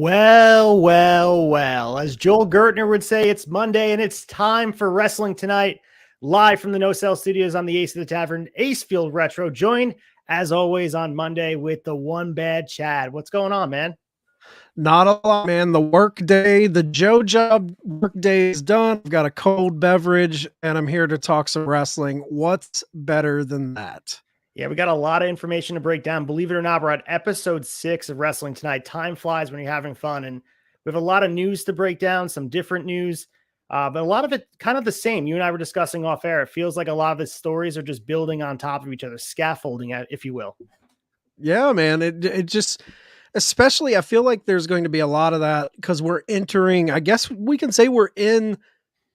Well. As Joel Gertner would say, it's Monday and it's time for Wrestling Tonight, live from the No Cell Studios on the Ace of the Tavern, Acefield Retro, joined as always on Monday with the one bad Chad. What's going on, man? Not a lot, man. The work day, the Joe job work day is done. I've got a cold beverage and I'm here to talk some wrestling. What's better than that? Yeah, we got a lot of information to break down. Believe it or not, we're at episode 6 of Wrestling Tonight. Time flies when you're having fun, and we have a lot of news to break down, some different news, but a lot of it kind of the same. You and I were discussing off air. It feels like a lot of the stories are just building on top of each other, scaffolding, if you will. Yeah, man. It just, especially, I feel like there's going to be a lot of that because we're entering, I guess we can say we're in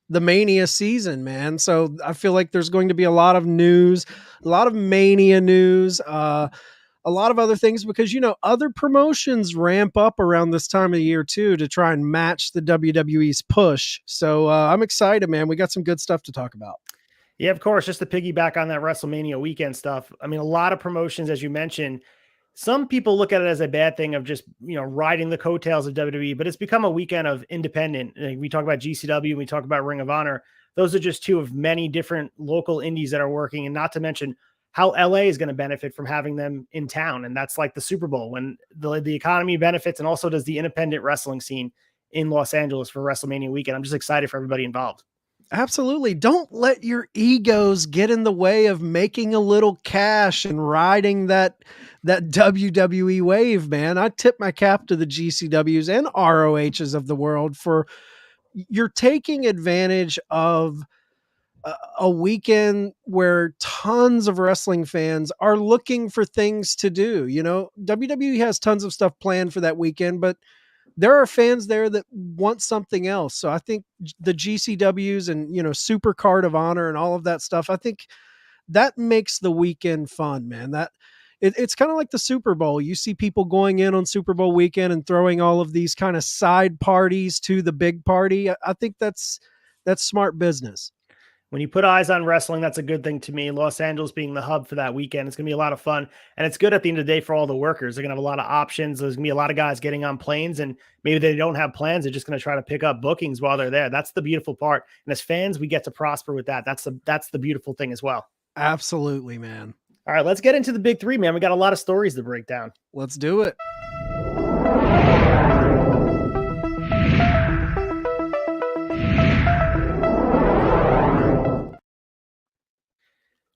the Mania season, man. So I feel like there's going to be a lot of news, a lot of Mania news, a lot of other things because, other promotions ramp up around this time of the year too to try and match the WWE's push. So I'm excited, man. We got some good stuff to talk about. Yeah, of course. Just to piggyback on that WrestleMania weekend stuff. I mean, a lot of promotions, as you mentioned, some people look at it as a bad thing of just, riding the coattails of WWE, but it's become a weekend of independent. Like, we talk about GCW, we talk about Ring of Honor. Those are just two of many different local indies that are working, and not to mention how LA is going to benefit from having them in town. And that's like the Super Bowl when the economy benefits, and also does the independent wrestling scene in Los Angeles for WrestleMania weekend. I'm just excited for everybody involved. Absolutely. Don't let your egos get in the way of making a little cash and riding that WWE wave, man. I tip my cap to the GCWs and ROHs of the world for you're taking advantage of a weekend where tons of wrestling fans are looking for things to do. WWE has tons of stuff planned for that weekend, but there are fans there that want something else. So I think the GCWs and, Super Card of Honor and all of that stuff, I think that makes the weekend fun, man. It's kind of like the Super Bowl. You see people going in on Super Bowl weekend and throwing all of these kind of side parties to the big party. I think that's smart business. When you put eyes on wrestling, that's a good thing to me. Los Angeles being the hub for that weekend, it's going to be a lot of fun. And it's good at the end of the day for all the workers. They're going to have a lot of options. There's going to be a lot of guys getting on planes, and maybe they don't have plans. They're just going to try to pick up bookings while they're there. That's the beautiful part. And as fans, we get to prosper with that. That's the beautiful thing as well. Absolutely, man. All right, let's get into the big three, man. We got a lot of stories to break down. Let's do it.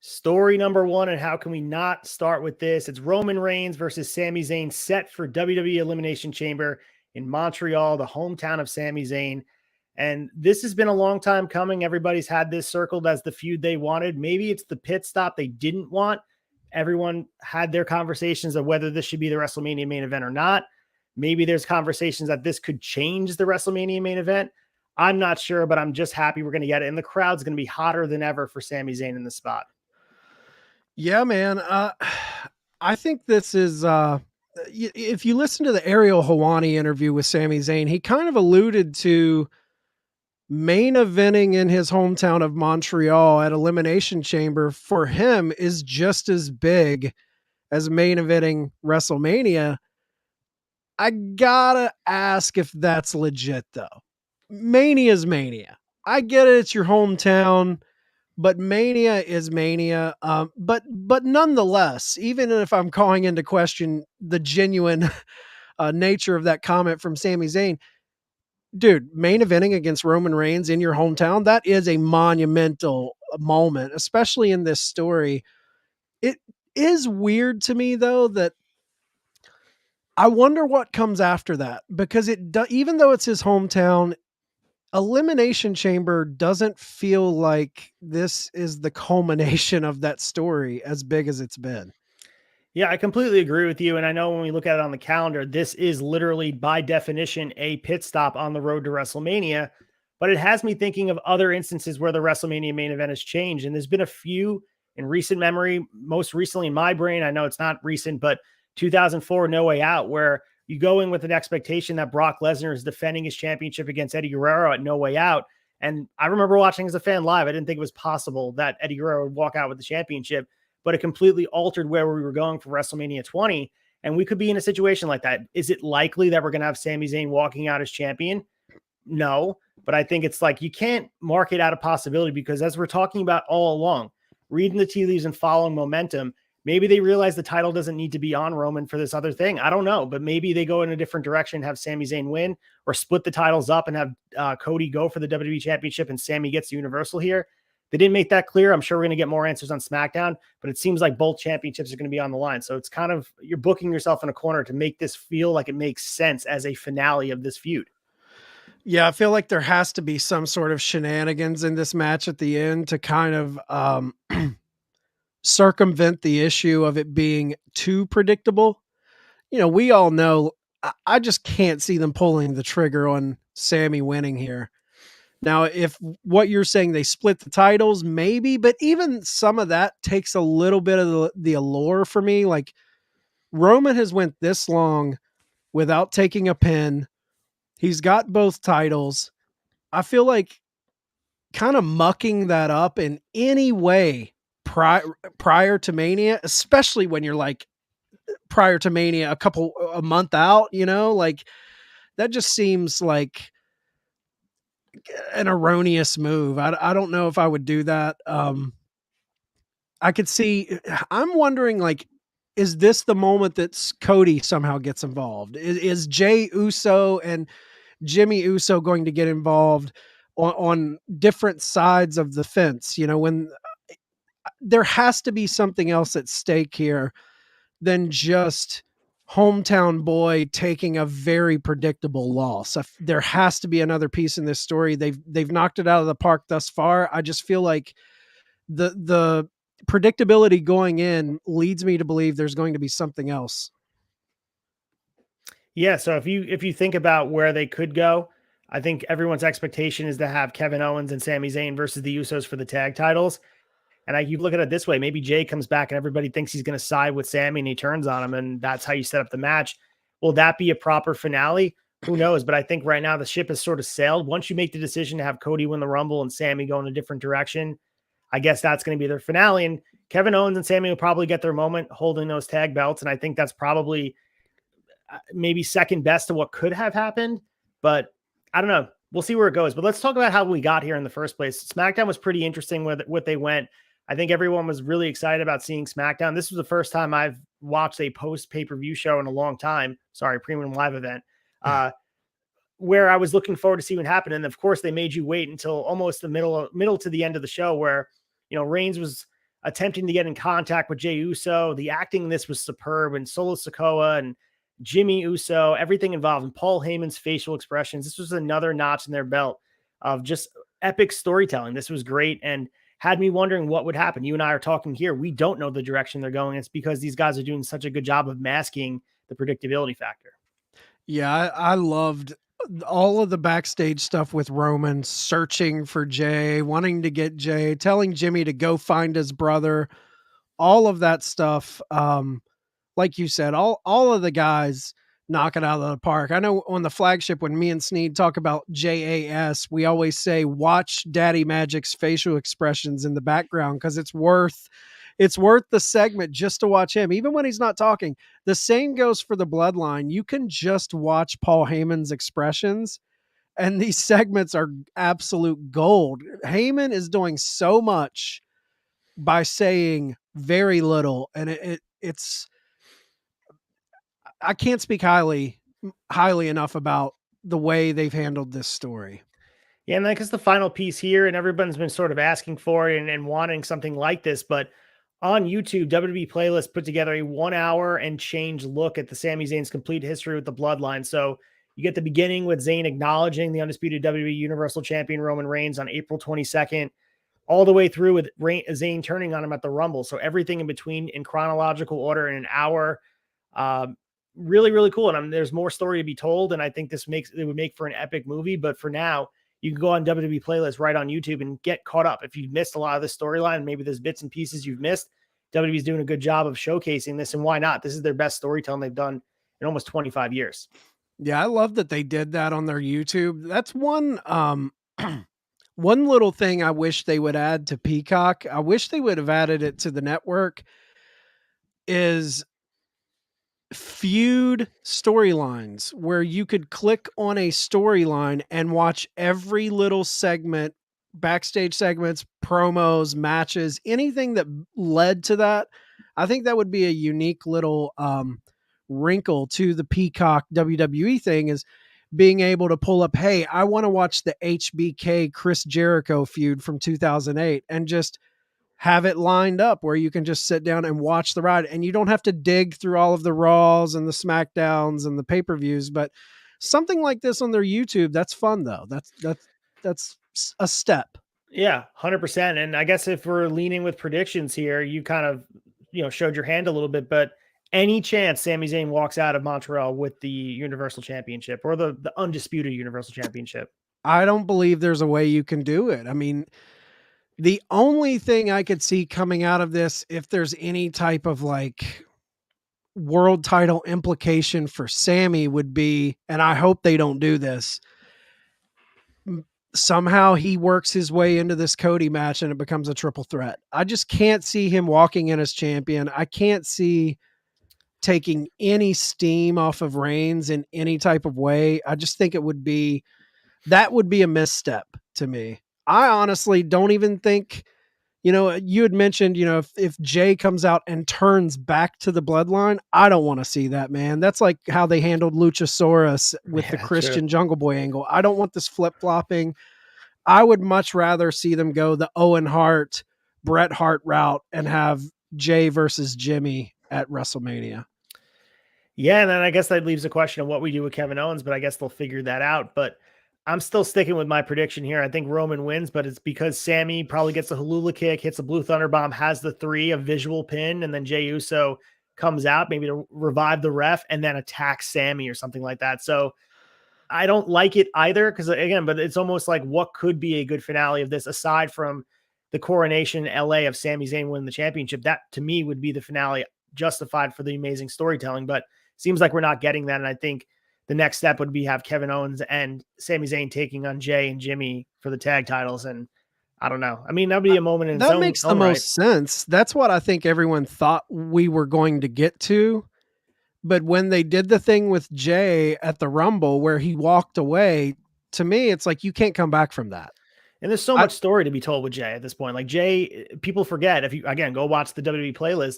Story number one, and how can we not start with this? It's Roman Reigns versus Sami Zayn, set for WWE Elimination Chamber in Montreal, the hometown of Sami Zayn. And this has been a long time coming. Everybody's had this circled as the feud they wanted. Maybe it's the pit stop they didn't want. Everyone had their conversations of whether this should be the WrestleMania main event or not. Maybe there's conversations that this could change the WrestleMania main event. I'm not sure, but I'm just happy we're going to get it. And the crowd's going to be hotter than ever for Sami Zayn in the spot. Yeah, man. I think this is, if you listen to the Ariel Helwani interview with Sami Zayn, he kind of alluded to main eventing in his hometown of Montreal at Elimination Chamber for him is just as big as main eventing WrestleMania. I gotta ask if that's legit though. Mania's Mania. I get it. It's your hometown. But Mania is Mania. But nonetheless, even if I'm calling into question the genuine nature of that comment from Sami Zayn, dude, main eventing against Roman Reigns in your hometown, that is a monumental moment, especially in this story. It is weird to me, though, that I wonder what comes after that, because even though it's his hometown, Elimination Chamber doesn't feel like this is the culmination of that story as big as it's been. Yeah, I completely agree with you. And I know when we look at it on the calendar, this is literally by definition a pit stop on the road to WrestleMania. But it has me thinking of other instances where the WrestleMania main event has changed. And there's been a few in recent memory, most recently in my brain. I know it's not recent, but 2004 No Way Out, where you go in with an expectation that Brock Lesnar is defending his championship against Eddie Guerrero at No Way Out. And I remember watching as a fan live. I didn't think it was possible that Eddie Guerrero would walk out with the championship, but it completely altered where we were going for WrestleMania 20. And we could be in a situation like that. Is it likely that we're going to have Sami Zayn walking out as champion? No, but I think it's like you can't mark it out a possibility, because as we're talking about all along, reading the tea leaves and following momentum, maybe they realize the title doesn't need to be on Roman for this other thing. I don't know, but maybe they go in a different direction, have Sami Zayn win, or split the titles up and have Cody go for the WWE Championship and Sami gets the Universal here. They didn't make that clear. I'm sure we're going to get more answers on SmackDown, but it seems like both championships are going to be on the line. So it's kind of, you're booking yourself in a corner to make this feel like it makes sense as a finale of this feud. Yeah, I feel like there has to be some sort of shenanigans in this match at the end to kind of circumvent the issue of it being too predictable. You know, we all know, I just can't see them pulling the trigger on Sami winning here. Now, if what you're saying, they split the titles, maybe, but even some of that takes a little bit of the allure for me. Like, Roman has went this long without taking a pin. He's got both titles. I feel like kind of mucking that up in any way prior to Mania, especially when you're like prior to Mania a month out, you know, like that just seems like an erroneous move. I don't know if I would do that. I could see, I'm wondering, like, is this the moment that Cody somehow gets involved? Is Jey Uso and Jimmy Uso going to get involved on different sides of the fence? You know, when there has to be something else at stake here than just hometown boy taking a very predictable loss. There has to be another piece in this story. They've knocked it out of the park thus far. I just feel like the predictability going in leads me to believe there's going to be something else. Yeah, so if you think about where they could go, I think everyone's expectation is to have Kevin Owens and Sami Zayn versus the Usos for the tag titles. And you look at it this way, maybe Jay comes back and everybody thinks he's going to side with Sami and he turns on him, and that's how you set up the match. Will that be a proper finale? Who knows? But I think right now the ship has sort of sailed. Once you make the decision to have Cody win the Rumble and Sami go in a different direction, I guess that's going to be their finale. And Kevin Owens and Sami will probably get their moment holding those tag belts. And I think that's probably maybe second best to what could have happened. But I don't know. We'll see where it goes. But let's talk about how we got here in the first place. SmackDown was pretty interesting with what they went. I think everyone was really excited about seeing SmackDown. This was the first time I've watched a post pay-per-view show in a long time. Sorry, premium live event, where I was looking forward to see what happened. And of course, they made you wait until almost the middle to the end of the show, where Reigns was attempting to get in contact with Jey Uso. The acting in this was superb, and Solo Sikoa and Jimmy Uso, everything involved, and Paul Heyman's facial expressions. This was another notch in their belt of just epic storytelling. This was great, and had me wondering what would happen. You and I are talking here. We don't know the direction they're going. It's because these guys are doing such a good job of masking the predictability factor. Yeah, I loved all of the backstage stuff with Roman searching for Jay, wanting to get Jay, telling Jimmy to go find his brother, all of that stuff. Like you said, all of the guys knock it out of the park. I know on the flagship, when me and Sneed talk about JAS, we always say, watch Daddy Magic's facial expressions in the background, because it's worth the segment just to watch him, even when he's not talking. The same goes for the Bloodline. You can just watch Paul Heyman's expressions, and these segments are absolute gold. Heyman is doing so much by saying very little, and it's I can't speak highly enough about the way they've handled this story. Yeah, and that's the final piece here, and everyone's been sort of asking for it and wanting something like this. But on YouTube, WWE Playlist put together a 1 hour and change look at the Sami Zayn's complete history with the Bloodline. So you get the beginning with Zayn acknowledging the undisputed WWE Universal Champion Roman Reigns on April 22nd, all the way through with Zayn turning on him at the Rumble. So everything in between in chronological order in an hour. Really, really cool. And there's more story to be told. And I think it would make for an epic movie. But for now, you can go on WWE Playlist right on YouTube and get caught up. If you've missed a lot of this storyline, maybe there's bits and pieces you've missed, WWE's doing a good job of showcasing this. And why not? This is their best storytelling they've done in almost 25 years. Yeah, I love that they did that on their YouTube. That's one one little thing I wish they would add to Peacock. I wish they would have added it to the network, is feud storylines where you could click on a storyline and watch every little segment, backstage segments, promos, matches, anything that led to that. I think that would be a unique little wrinkle to the Peacock WWE thing, is being able to pull up, hey, I want to watch the HBK Chris Jericho feud from 2008, and just have it lined up where you can just sit down and watch the ride, and you don't have to dig through all of the Raws and the SmackDowns and the pay-per-views. But something like this on their YouTube, that's fun though. That's a step. Yeah, 100%. And I guess if we're leaning with predictions here, you kind of, showed your hand a little bit, but any chance Sami Zayn walks out of Montreal with the Universal Championship or the undisputed Universal Championship? I don't believe there's a way you can do it. I mean, the only thing I could see coming out of this, if there's any type of like world title implication for Sammy, would be, and I hope they don't do this, somehow he works his way into this Cody match and it becomes a triple threat. I just can't see him walking in as champion. I can't see taking any steam off of Reigns in any type of way. I just think that would be a misstep to me. I honestly don't even think, you had mentioned, if Jay comes out and turns back to the bloodline, I don't want to see that, man. That's like how they handled Luchasaurus with the Christian Jungle Boy angle. I don't want this flip-flopping. I would much rather see them go the Owen Hart, Bret Hart route and have Jay versus Jimmy at WrestleMania. Yeah, and then I guess that leaves the question of what we do with Kevin Owens, but I guess they'll figure that out. But I'm still sticking with my prediction here. I think Roman wins, but it's because Sammy probably gets a Halula kick, hits a Blue Thunder Bomb, has the 3, a visual pin, and then Jey Uso comes out maybe to revive the ref and then attacks Sammy or something like that. So I don't like it either because, again, but it's almost like what could be a good finale of this aside from the coronation in LA of Sami Zayn winning the championship. That to me would be the finale justified for the amazing storytelling, but seems like we're not getting that. And I think the next step would be have Kevin Owens and Sami Zayn taking on Jay and Jimmy for the tag titles. And I don't know. I mean, that'd be a moment in its that own, makes the own most sense. That's what I think everyone thought we were going to get to. But when they did the thing with Jay at the Rumble where he walked away, to me, it's like you can't come back from that. And there's so much story to be told with Jay at this point. Like Jay, people forget, if you, again, go watch the WWE playlist,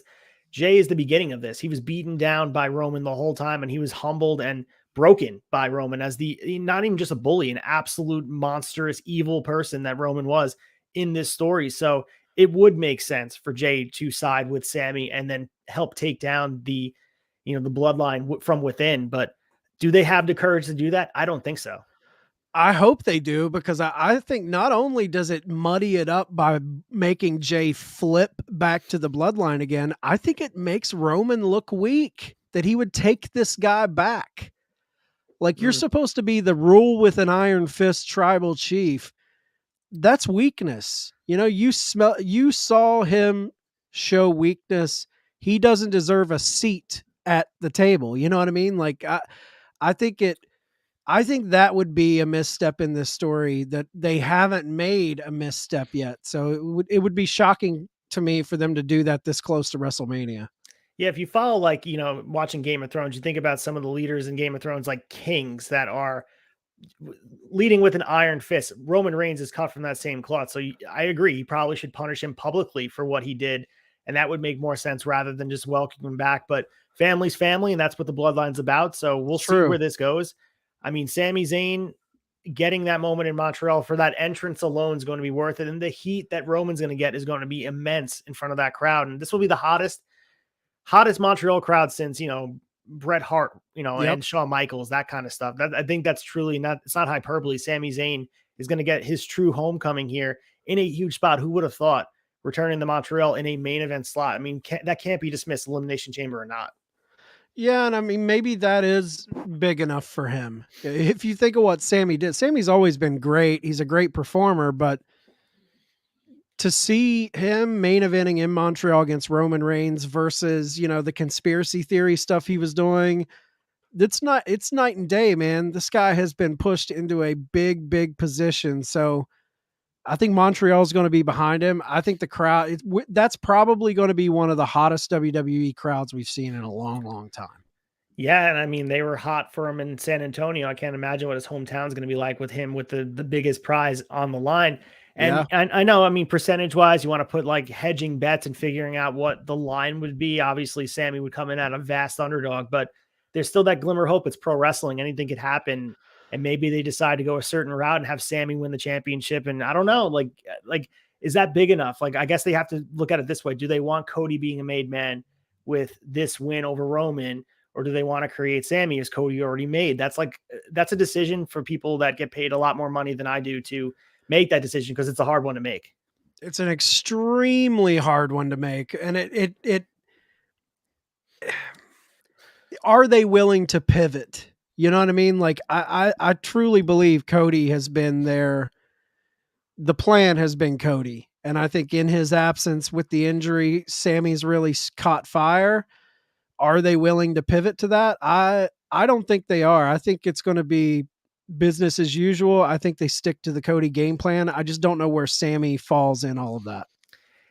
Jay is the beginning of this. He was beaten down by Roman the whole time, and he was humbled and broken by Roman as not even just a bully, an absolute monstrous, evil person that Roman was in this story. So it would make sense for Jay to side with Sammy and then help take down the bloodline from within. But do they have the courage to do that? I don't think so. I hope they do, because I think not only does it muddy it up by making Jay flip back to the bloodline again, I think it makes Roman look weak that he would take this guy back. Like you're supposed to be the rule with an iron fist tribal chief. That's weakness. You saw him show weakness. He doesn't deserve a seat at the table. You know what I mean? Like I think that would be a misstep in this story, that they haven't made a misstep yet. So it would be shocking to me for them to do that this close to WrestleMania. Yeah, if you follow, watching Game of Thrones, you think about some of the leaders in Game of Thrones, like kings that are leading with an iron fist. Roman Reigns is cut from that same cloth. So I agree. You probably should punish him publicly for what he did. And that would make more sense rather than just welcoming him back. But family's family, and that's what the bloodline's about. So we'll see where this goes. I mean, Sami Zayn getting that moment in Montreal for that entrance alone is going to be worth it. And the heat that Roman's going to get is going to be immense in front of that crowd. And this will be the hottest Montreal crowd since, Bret Hart, and Shawn Michaels, that kind of stuff. I think that's truly it's not hyperbole. Sami Zayn is going to get his true homecoming here in a huge spot. Who would have thought, returning to Montreal in a main event slot? I mean, that can't be dismissed, Elimination Chamber or not. Yeah, and I mean, maybe that is big enough for him. If you think of what Sammy did, Sammy's always been great. He's a great performer, but to see him main eventing in Montreal against Roman Reigns versus, the conspiracy theory stuff he was doing, it's night and day, man. This guy has been pushed into a big, big position. So I think Montreal is going to be behind him. I think the crowd, that's probably going to be one of the hottest WWE crowds we've seen in a long, long time. Yeah, and I mean they were hot for him in San Antonio. I can't imagine what his hometown's going to be like with him with the biggest prize on the line. And Yeah. I know, I mean, percentage wise, you want to put like hedging bets and figuring out what the line would be. Obviously, Sammy would come in at a vast underdog, but there's still that glimmer of hope. It's pro wrestling; anything could happen. And maybe they decide to go a certain route and have Sammy win the championship. And I don't know, like is that big enough? Like, I guess they have to look at it this way: do they want Cody being a made man with this win over Roman? Or do they want to create Sammy as Cody already made? That's a decision for people that get paid a lot more money than I do to make that decision because it's a hard one to make. It's an extremely hard one to make. And it are they willing to pivot? You know what I mean? Like I truly believe Cody has been there. The plan has been Cody. And I think in his absence with the injury, Sammy's really caught fire. Are they willing to pivot to that? I don't think they are. I think it's going to be business as usual. I think they stick to the Cody game plan. I just don't know where Sammy falls in all of that.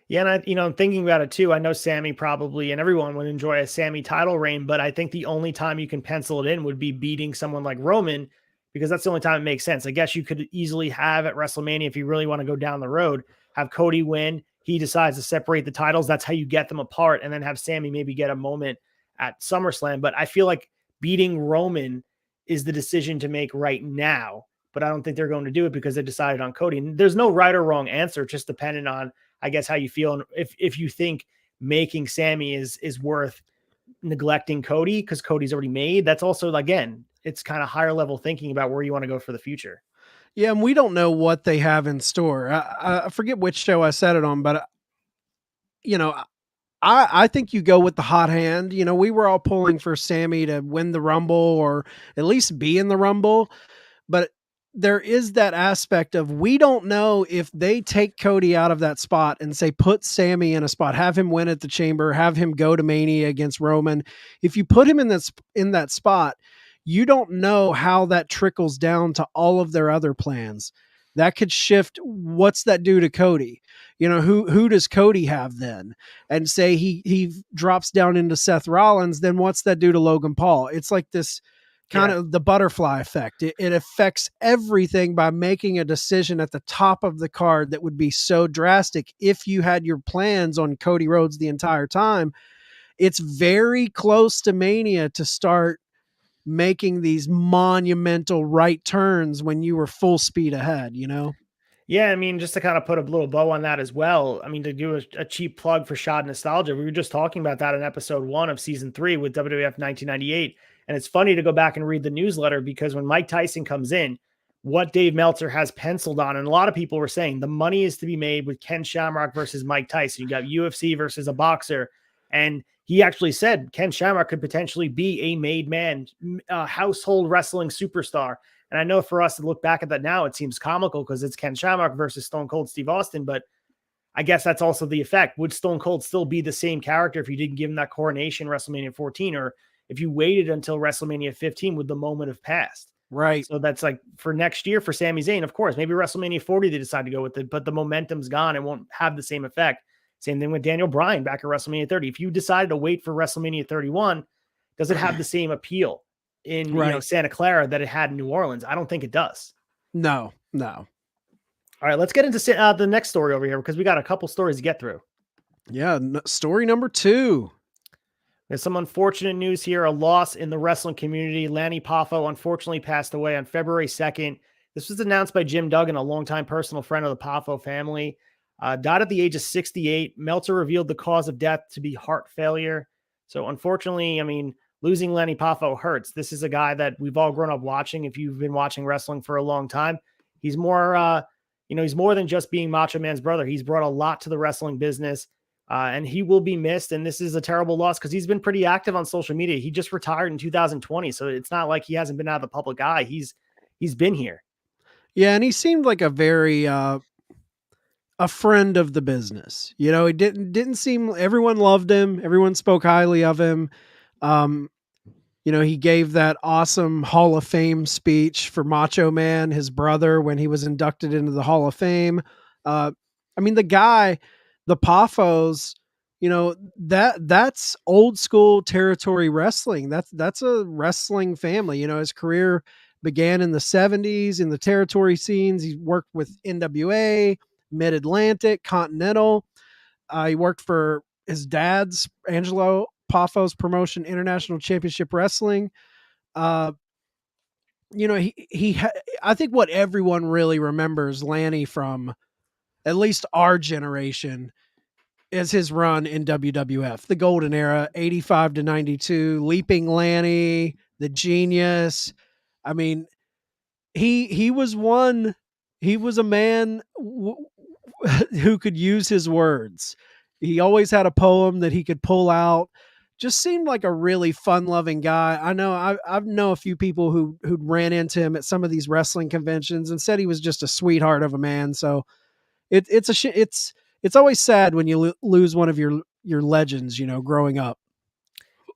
Yeah, and I'm thinking about it too. I know Sammy probably and everyone would enjoy a Sammy title reign, but I think the only time you can pencil it in would be beating someone like Roman because that's the only time it makes sense. I guess you could easily have at WrestleMania if you really want to go down the road, have Cody win. He decides to separate the titles. That's how you get them apart, and then have Sammy maybe get a moment at SummerSlam. But I feel like beating Roman is the decision to make right now. But I don't think they're going to do it because they decided on Cody. And there's no right or wrong answer, just dependent on I guess how you feel, and if you think making Sammy is worth neglecting Cody because Cody's already made. That's also again, it's kind of higher level thinking about where you want to go for the future. Yeah, and we don't know what they have in store. I forget which show I said it on, but you know, I think you go with the hot hand. You know, we were all pulling for Sammy to win the Rumble or at least be in the Rumble, but there is that aspect of we don't know if they take Cody out of that spot and say put Sammy in a spot, have him win at the Chamber, have him go to Mania against Roman. If you put him in that spot, you don't know how that trickles down to all of their other plans. That could shift. What's that do to Cody? You know, who does Cody have then? And say he drops down into Seth Rollins, then what's that do to Logan Paul? It's like this kind of the butterfly effect. It affects everything by making a decision at the top of the card that would be so drastic if you had your plans on Cody Rhodes the entire time. It's very close to Mania to start making these monumental right turns when you were full speed ahead, you know? Yeah, I mean, just to kind of put a little bow on that as well. I mean, to do a cheap plug for Shot Nostalgia, we were just talking about that in episode 1 of season 3 with WWF 1998. And it's funny to go back and read the newsletter because when Mike Tyson comes in, what Dave Meltzer has penciled on, and a lot of people were saying the money is to be made with Ken Shamrock versus Mike Tyson. You got UFC versus a boxer. And he actually said Ken Shamrock could potentially be a made man, household wrestling superstar. And I know for us to look back at that now, it seems comical because it's Ken Shamrock versus Stone Cold Steve Austin. But I guess that's also the effect. Would Stone Cold still be the same character if you didn't give him that coronation WrestleMania 14, or if you waited until WrestleMania 15 would the moment have passed? Right. So that's like for next year for Sami Zayn, of course, maybe WrestleMania 40 they decide to go with it, but the momentum's gone. It won't have the same effect. Same thing with Daniel Bryan back at WrestleMania 30. If you decided to wait for WrestleMania 31, does it have the same appeal in Santa Clara that it had in New Orleans? I don't think it does. No. All right, let's get into the next story over here because we got a couple stories to get through. Yeah, story number 2. There's some unfortunate news here. A loss in the wrestling community. Lanny Poffo unfortunately passed away on February 2nd. This was announced by Jim Duggan, a longtime personal friend of the Poffo family. Died at the age of 68. Meltzer revealed the cause of death to be heart failure. So unfortunately, I mean, losing Lanny Poffo hurts. This is a guy that we've all grown up watching. If you've been watching wrestling for a long time, he's more, he's more than just being Macho Man's brother. He's brought a lot to the wrestling business. And he will be missed. And this is a terrible loss because he's been pretty active on social media. He just retired in 2020. So it's not like he hasn't been out of the public eye. He's been here. Yeah. And he seemed like a very, a friend of the business. You know, it didn't seem everyone loved him. Everyone spoke highly of him. He gave that awesome Hall of Fame speech for Macho Man, his brother, when he was inducted into the Hall of Fame. The guy, the Poffos, that's old school territory wrestling. That's a wrestling family. His career began in the 70s in the territory scenes. He worked with NWA, Mid-Atlantic, Continental. He worked for his dad's, Angelo Poffo's promotion, International Championship Wrestling. I think what everyone really remembers Lanny from, at least our generation, is his run in WWF, the golden era, 85 to 92, Leaping Lanny, the Genius. I mean, he was a man who could use his words. He always had a poem that he could pull out. Just seemed like a really fun-loving guy. I know I know a few people who ran into him at some of these wrestling conventions and said he was just a sweetheart of a man. So it's always sad when you lose one of your legends, growing up.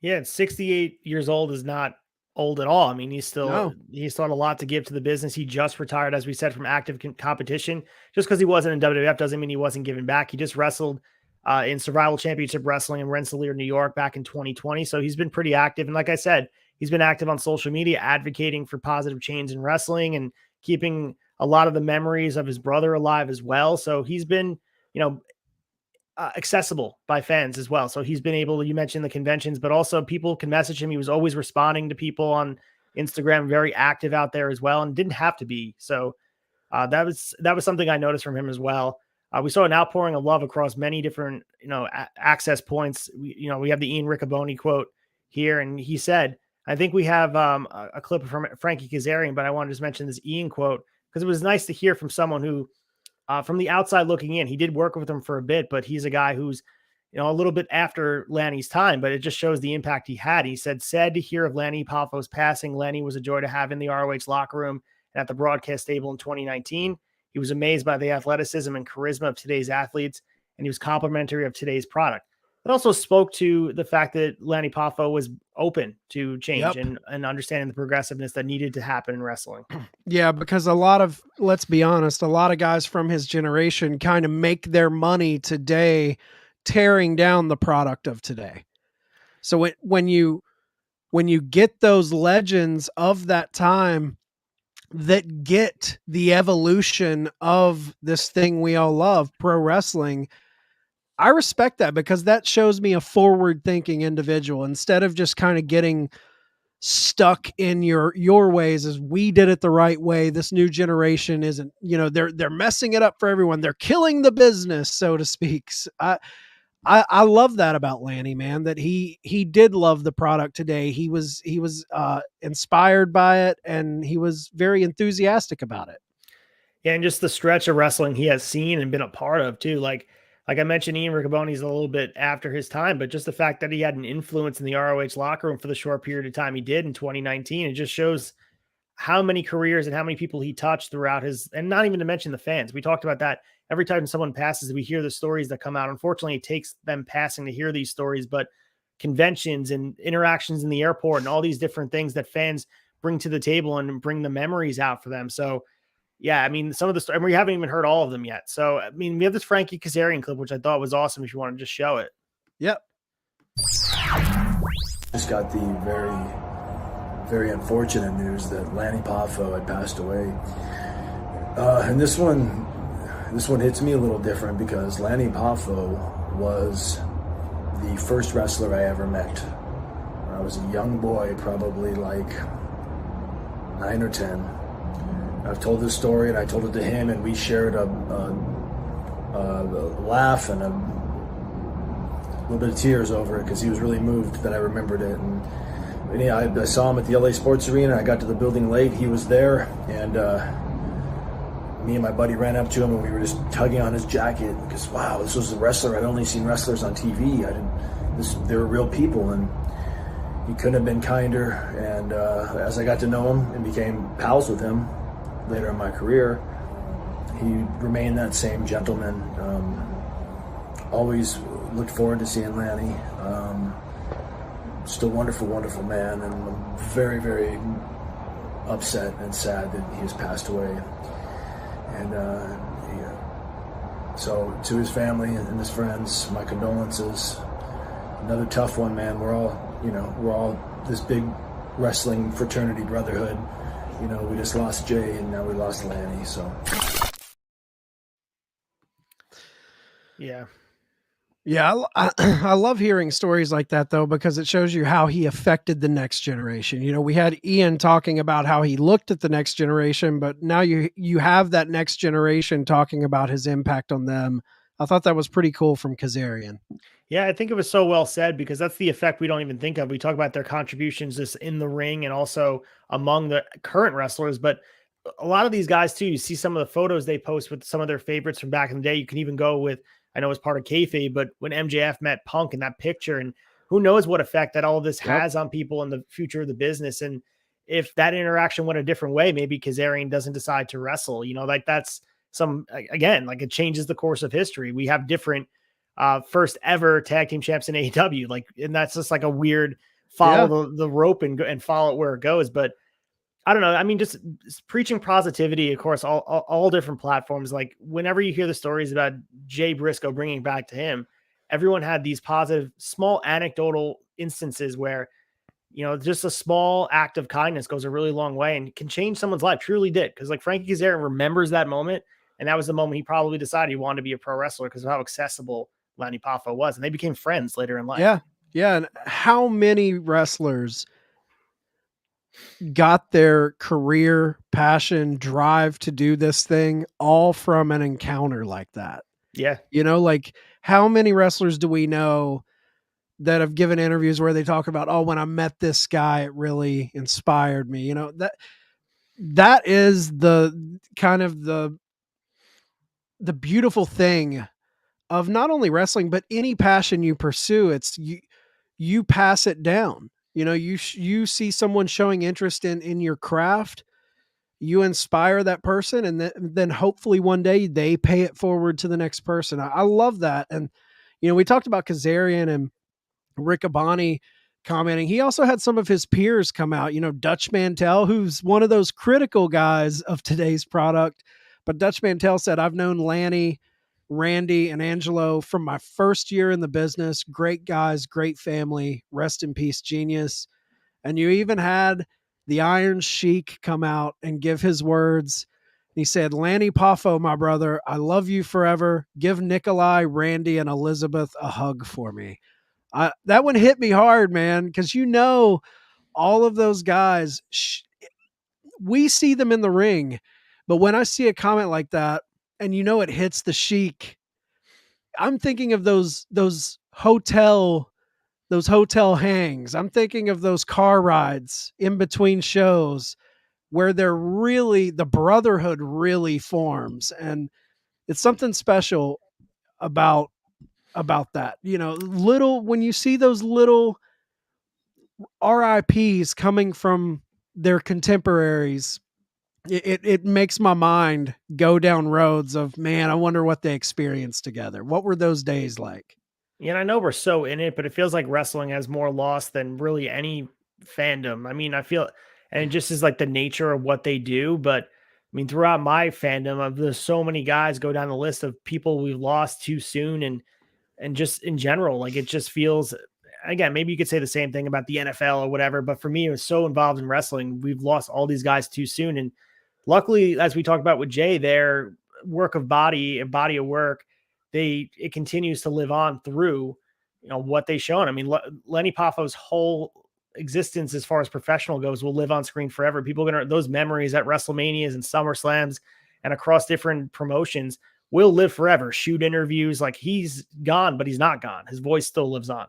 Yeah, and 68 years old is not old at all. I mean, he's still had a lot to give to the business. He just retired, as we said, from active competition. Just because he wasn't in WWF doesn't mean he wasn't giving back. He just wrestled in Survival Championship Wrestling in Rensselaer, New York, back in 2020. So he's been pretty active. And like I said, he's been active on social media, advocating for positive change in wrestling and keeping a lot of the memories of his brother alive as well. So he's been, accessible by fans as well. So he's been able, you mentioned the conventions, but also people can message him. He was always responding to people on Instagram, very active out there as well, and didn't have to be. So that was something I noticed from him as well. We saw an outpouring of love across many different, access points. We have the Ian Riccoboni quote here, and he said, I think we have a clip from Frankie Kazarian, but I wanted to just mention this Ian quote because it was nice to hear from someone who, from the outside looking in, he did work with him for a bit, but he's a guy who's, a little bit after Lanny's time, but it just shows the impact he had. He said, sad to hear of Lanny Poffo's passing. Lanny was a joy to have in the ROH locker room and at the broadcast table in 2019. He was amazed by the athleticism and charisma of today's athletes, and he was complimentary of today's product. It also spoke to the fact that Lanny Poffo was open to change and understanding the progressiveness that needed to happen in wrestling. Yeah, because let's be honest, a lot of guys from his generation kind of make their money today tearing down the product of today. So when you get those legends of that time that get the evolution of this thing we all love, pro wrestling, I respect that because that shows me a forward-thinking individual instead of just kind of getting stuck in your ways as we did it the right way. This new generation isn't, they're messing it up for everyone. They're killing the business, so to speak. I love that about Lanny, man, that he did love the product today. He was inspired by it, and he was very enthusiastic about it. Yeah, and just the stretch of wrestling he has seen and been a part of too. Like I mentioned, Ian Riccoboni's a little bit after his time, but just the fact that he had an influence in the ROH locker room for the short period of time he did in 2019, it just shows how many careers and how many people he touched throughout his, and not even to mention the fans. We talked about that. Every time someone passes, we hear the stories that come out. Unfortunately, it takes them passing to hear these stories, but conventions and interactions in the airport and all these different things that fans bring to the table and bring the memories out for them. So yeah, I mean, some of the stories, we haven't even heard all of them yet. So, I mean, we have this Frankie Kazarian clip, which I thought was awesome if you want to just show it. Yep. Just got the very, very unfortunate news that Lanny Poffo had passed away. And this one hits me a little different because Lanny Poffo was the first wrestler I ever met. When I was a young boy, probably like 9 or 10. I've told this story, and I told it to him, and we shared a laugh and a little bit of tears over it because he was really moved that I remembered it. And yeah, I saw him at the LA Sports Arena. I got to the building late. He was there, and me and my buddy ran up to him, and we were just tugging on his jacket because, wow, this was a wrestler. I'd only seen wrestlers on TV. They were real people, and he couldn't have been kinder. And as I got to know him and became pals with him later in my career, he remained that same gentleman. Always looked forward to seeing Lanny. Just a wonderful, wonderful man, and I'm very, very upset and sad that he has passed away. And So to his family and his friends, my condolences. Another tough one, man. We're all this big wrestling fraternity brotherhood. You know, we just lost Jay and now we lost Lanny. So yeah. Yeah, I love hearing stories like that, though, because it shows you how he affected the next generation. You know, we had Ian talking about how he looked at the next generation, but now you have that next generation talking about his impact on them. I thought that was pretty cool from Kazarian. Yeah, I think it was so well said because that's the effect we don't even think of. We talk about their contributions just in the ring and also among the current wrestlers, but a lot of these guys too, you see some of the photos they post with some of their favorites from back in the day. You can even go with, I know it's part of kayfabe, but when MJF met Punk in that picture, and who knows what effect that all of this has on people in the future of the business. And if that interaction went a different way, maybe Kazarian doesn't decide to wrestle, you know, like that's again, like it changes the course of history. We have different first ever tag team champs in AEW. Like, and that's just like a weird follow the rope and follow it where it goes. But I don't know. I mean, just preaching positivity, of course, all different platforms. Like whenever you hear the stories about Jay Briscoe bringing back to him, everyone had these positive, small anecdotal instances where, you know, just a small act of kindness goes a really long way and can change someone's life. Truly did. Cause like Frankie Kazarian remembers that moment. And that was the moment he probably decided he wanted to be a pro wrestler because of how accessible Lanny Poffo was. And they became friends later in life. Yeah. Yeah. And how many wrestlers got their career, passion, drive to do this thing all from an encounter like that? Yeah. You know, like how many wrestlers do we know that have given interviews where they talk about, oh, when I met this guy, it really inspired me. You know, that is the kind of the beautiful thing of not only wrestling, but any passion you pursue. It's you pass it down. You know, you see someone showing interest in your craft, you inspire that person, and then hopefully one day they pay it forward to the next person. I love that. And, you know, we talked about Kazarian and Rick Abani commenting. He also had some of his peers come out, you know, Dutch Mantel, who's one of those critical guys of today's product. But Dutch Mantel said, I've known Lanny, Randy, and Angelo from my first year in the business. Great guys, great family. Rest in peace, genius. And you even had the Iron Sheik come out and give his words. He said, Lanny Poffo, my brother, I love you forever. Give Nikolai, Randy, and Elizabeth a hug for me. That one hit me hard, man, because you know all of those guys, we see them in the ring, but when I see a comment like that, and you know it hits the Sheik, I'm thinking of those hotel hangs. I'm thinking of those car rides in between shows where the brotherhood really forms, and it's something special about that. You know, when you see those little RIPs coming from their contemporaries, it makes my mind go down roads of, man, I wonder what they experienced together. What were those days like? Yeah, and I know we're so in it, but it feels like wrestling has more loss than really any fandom. I mean, I feel, and it just is like the nature of what they do. But I mean, throughout my fandom, there's so many guys go down the list of people we've lost too soon, and just in general, like it just feels. Again, maybe you could say the same thing about the NFL or whatever, but for me, it was so involved in wrestling. We've lost all these guys too soon, and luckily, as we talked about with Jay, their work of body and body of work, it continues to live on through, you know, what they shown. I mean, Lenny Poffo's whole existence as far as professional goes will live on screen forever. People are gonna, those memories at WrestleManias and SummerSlams and across different promotions will live forever. Shoot interviews, like he's gone, but he's not gone. His voice still lives on.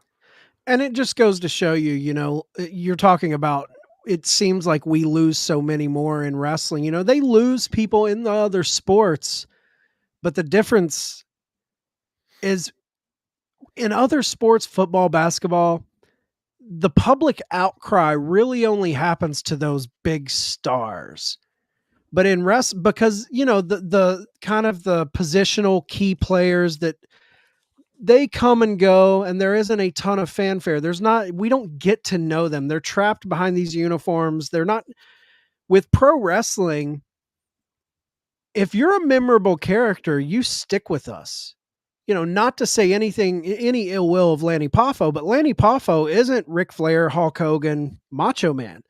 And it just goes to show you, you know, you're talking about, it seems like we lose so many more in wrestling. You know, they lose people in the other sports, but the difference is in other sports, football, basketball, the public outcry really only happens to those big stars. But in because, you know, the kind of the positional key players that they come and go, and there isn't a ton of fanfare. We don't get to know them. They're trapped behind these uniforms. They're not with pro wrestling. if you're a memorable character, you stick with us. You know, not to say any ill will of Lanny Poffo, but Lanny Poffo isn't Ric Flair, Hulk Hogan, Macho Man.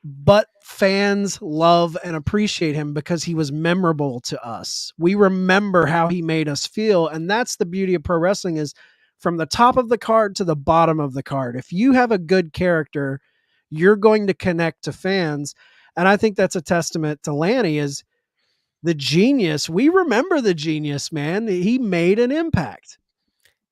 But fans love and appreciate him because he was memorable to us. We remember how he made us feel. And that's the beauty of pro wrestling, is from the top of the card to the bottom of the card. If you have a good character, you're going to connect to fans. And I think that's a testament to Lanny, is the genius. We remember the genius, man. He made an impact.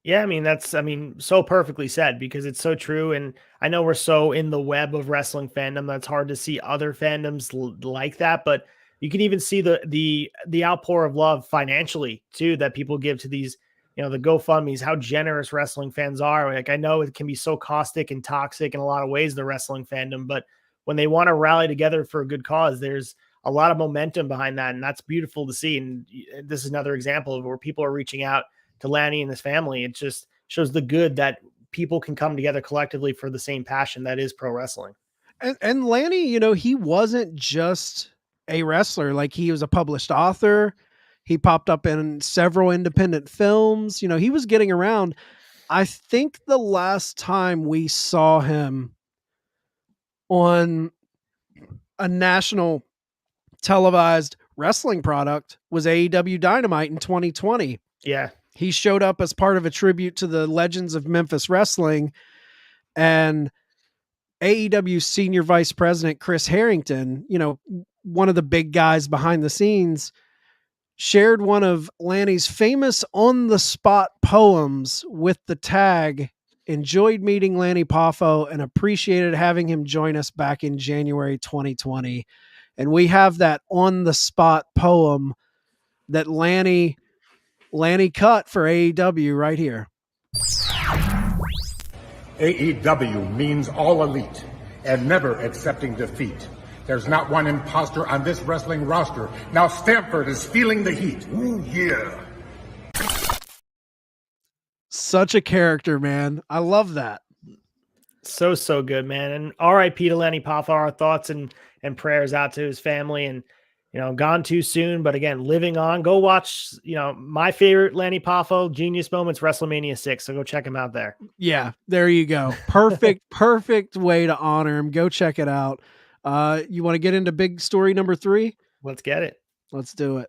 Yeah, I mean, so perfectly said, because it's so true. And I know we're so in the web of wrestling fandom that's hard to see other fandoms like that, but you can even see the outpour of love financially too that people give to these, the GoFundMe's, how generous wrestling fans are. Like, I know it can be so caustic and toxic in a lot of ways, the wrestling fandom, but when they want to rally together for a good cause, there's a lot of momentum behind that, and that's beautiful to see. And this is another example of where people are reaching out to Lanny and his family. It just shows the good that people can come together collectively for the same passion that is pro wrestling. And Lanny, he wasn't just a wrestler. Like, he was a published author. He popped up in several independent films. He was getting around. I think the last time we saw him on a national televised wrestling product was AEW Dynamite in 2020. Yeah. He showed up as part of a tribute to the legends of Memphis wrestling, and AEW senior vice president Chris Harrington, one of the big guys behind the scenes, shared one of Lanny's famous on-the-spot poems with the tag, "Enjoyed meeting Lanny Poffo and appreciated having him join us back in January 2020." And we have that on-the-spot poem that Lanny cut for AEW right here. AEW means all elite and never accepting defeat. There's not one imposter on this wrestling roster. Now Stamford is feeling the heat. Ooh, yeah. Such a character, man. I love that. So good, man. And RIP to Lanny Poffo. Our thoughts and prayers out to his family, and gone too soon, but again, living on. Go watch, my favorite Lanny Poffo Genius Moments, WrestleMania 6. So go check him out there. Yeah, there you go. Perfect way to honor him. Go check it out. You want to get into big story number 3? Let's get it. Let's do it.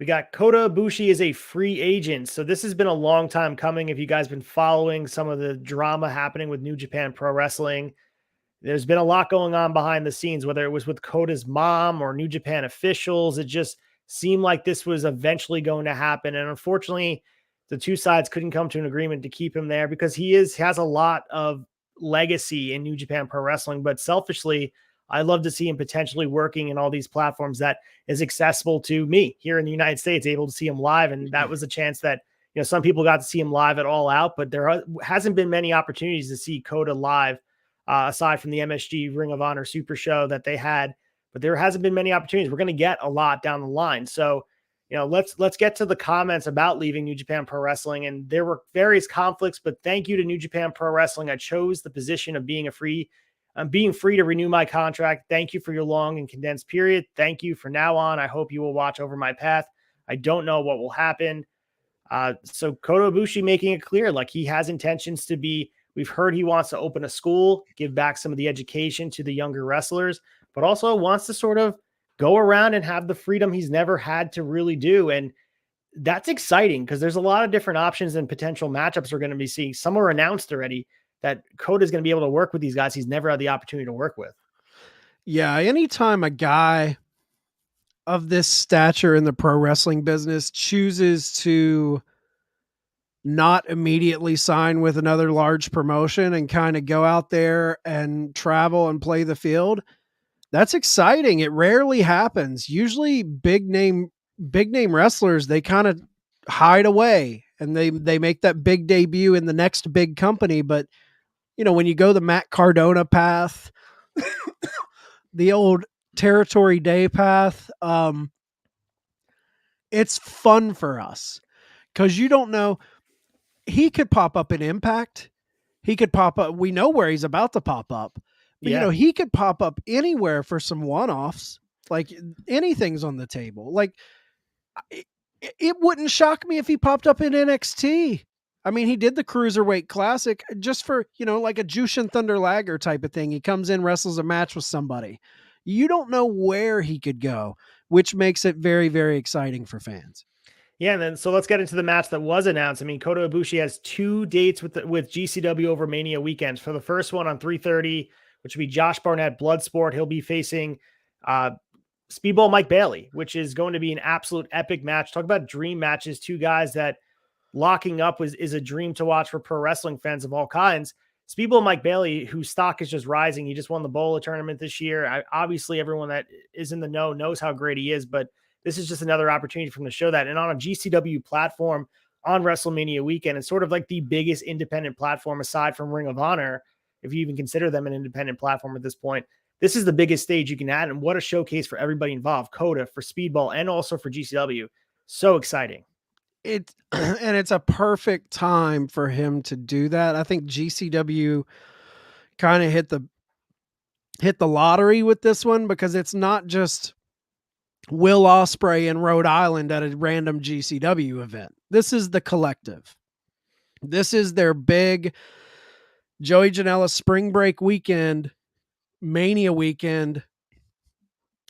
We got Kota Ibushi as a free agent. So this has been a long time coming. If you guys been following some of the drama happening with New Japan Pro Wrestling, there's been a lot going on behind the scenes, whether it was with Kota's mom or New Japan officials. It just seemed like this was eventually going to happen. And unfortunately, the two sides couldn't come to an agreement to keep him there, because he has a lot of legacy in New Japan Pro Wrestling. But selfishly, I love to see him potentially working in all these platforms that is accessible to me here in the United States, able to see him live. And that was a chance that, some people got to see him live at All Out, but there hasn't been many opportunities to see Kota live. Aside from the MSG Ring of Honor Super Show that they had, but there hasn't been many opportunities. We're going to get a lot down the line. So, let's get to the comments about leaving New Japan Pro Wrestling. And there were various conflicts, but thank you to New Japan Pro Wrestling. I chose the position of being free to renew my contract. Thank you for your long and condensed period. Thank you. For now on, I hope you will watch over my path. I don't know what will happen. So Kota Ibushi making it clear, like, he has intentions to be. We've heard he wants to open a school, give back some of the education to the younger wrestlers, but also wants to sort of go around and have the freedom he's never had to really do. And that's exciting, because there's a lot of different options and potential matchups we're going to be seeing. Some are announced already that Kota is going to be able to work with these guys he's never had the opportunity to work with. Yeah, anytime a guy of this stature in the pro wrestling business chooses to not immediately sign with another large promotion and kind of go out there and travel and play the field, that's exciting. It rarely happens. Usually big name wrestlers, they kind of hide away and they make that big debut in the next big company. But when you go the Matt Cardona path, the old Territory Day path, it's fun for us because you don't know. He could pop up in Impact. He could pop up. We know where he's about to pop up. But, he could pop up anywhere for some one-offs. Like anything's on the table. Like it wouldn't shock me if he popped up in NXT. I mean, he did the Cruiserweight Classic just for, like a Jushin Thunder Liger type of thing. He comes in, wrestles a match with somebody. You don't know where he could go, which makes it very, very exciting for fans. Yeah, and then so let's get into the match that was announced. I mean, Kota Ibushi has 2 dates with GCW over Mania weekends. For the first one on 3:30, which will be Josh Barnett, Bloodsport. He'll be facing Speedball Mike Bailey, which is going to be an absolute epic match. Talk about dream matches. 2 guys that locking up is a dream to watch for pro wrestling fans of all kinds. Speedball Mike Bailey, whose stock is just rising. He just won the Bola tournament this year. Obviously, everyone that is in the know knows how great he is, but this is just another opportunity for him to show that. And on a GCW platform on WrestleMania weekend, it's sort of like the biggest independent platform aside from Ring of Honor, if you even consider them an independent platform at this point. This is the biggest stage you can add, and what a showcase for everybody involved. Kota, for Speedball, and also for GCW. So exciting. And it's a perfect time for him to do that. I think GCW kind of hit the lottery with this one, because it's not just Will Ospreay in Rhode Island at a random GCW event. This is the collective. This is their big Joey Janela spring break weekend, Mania weekend.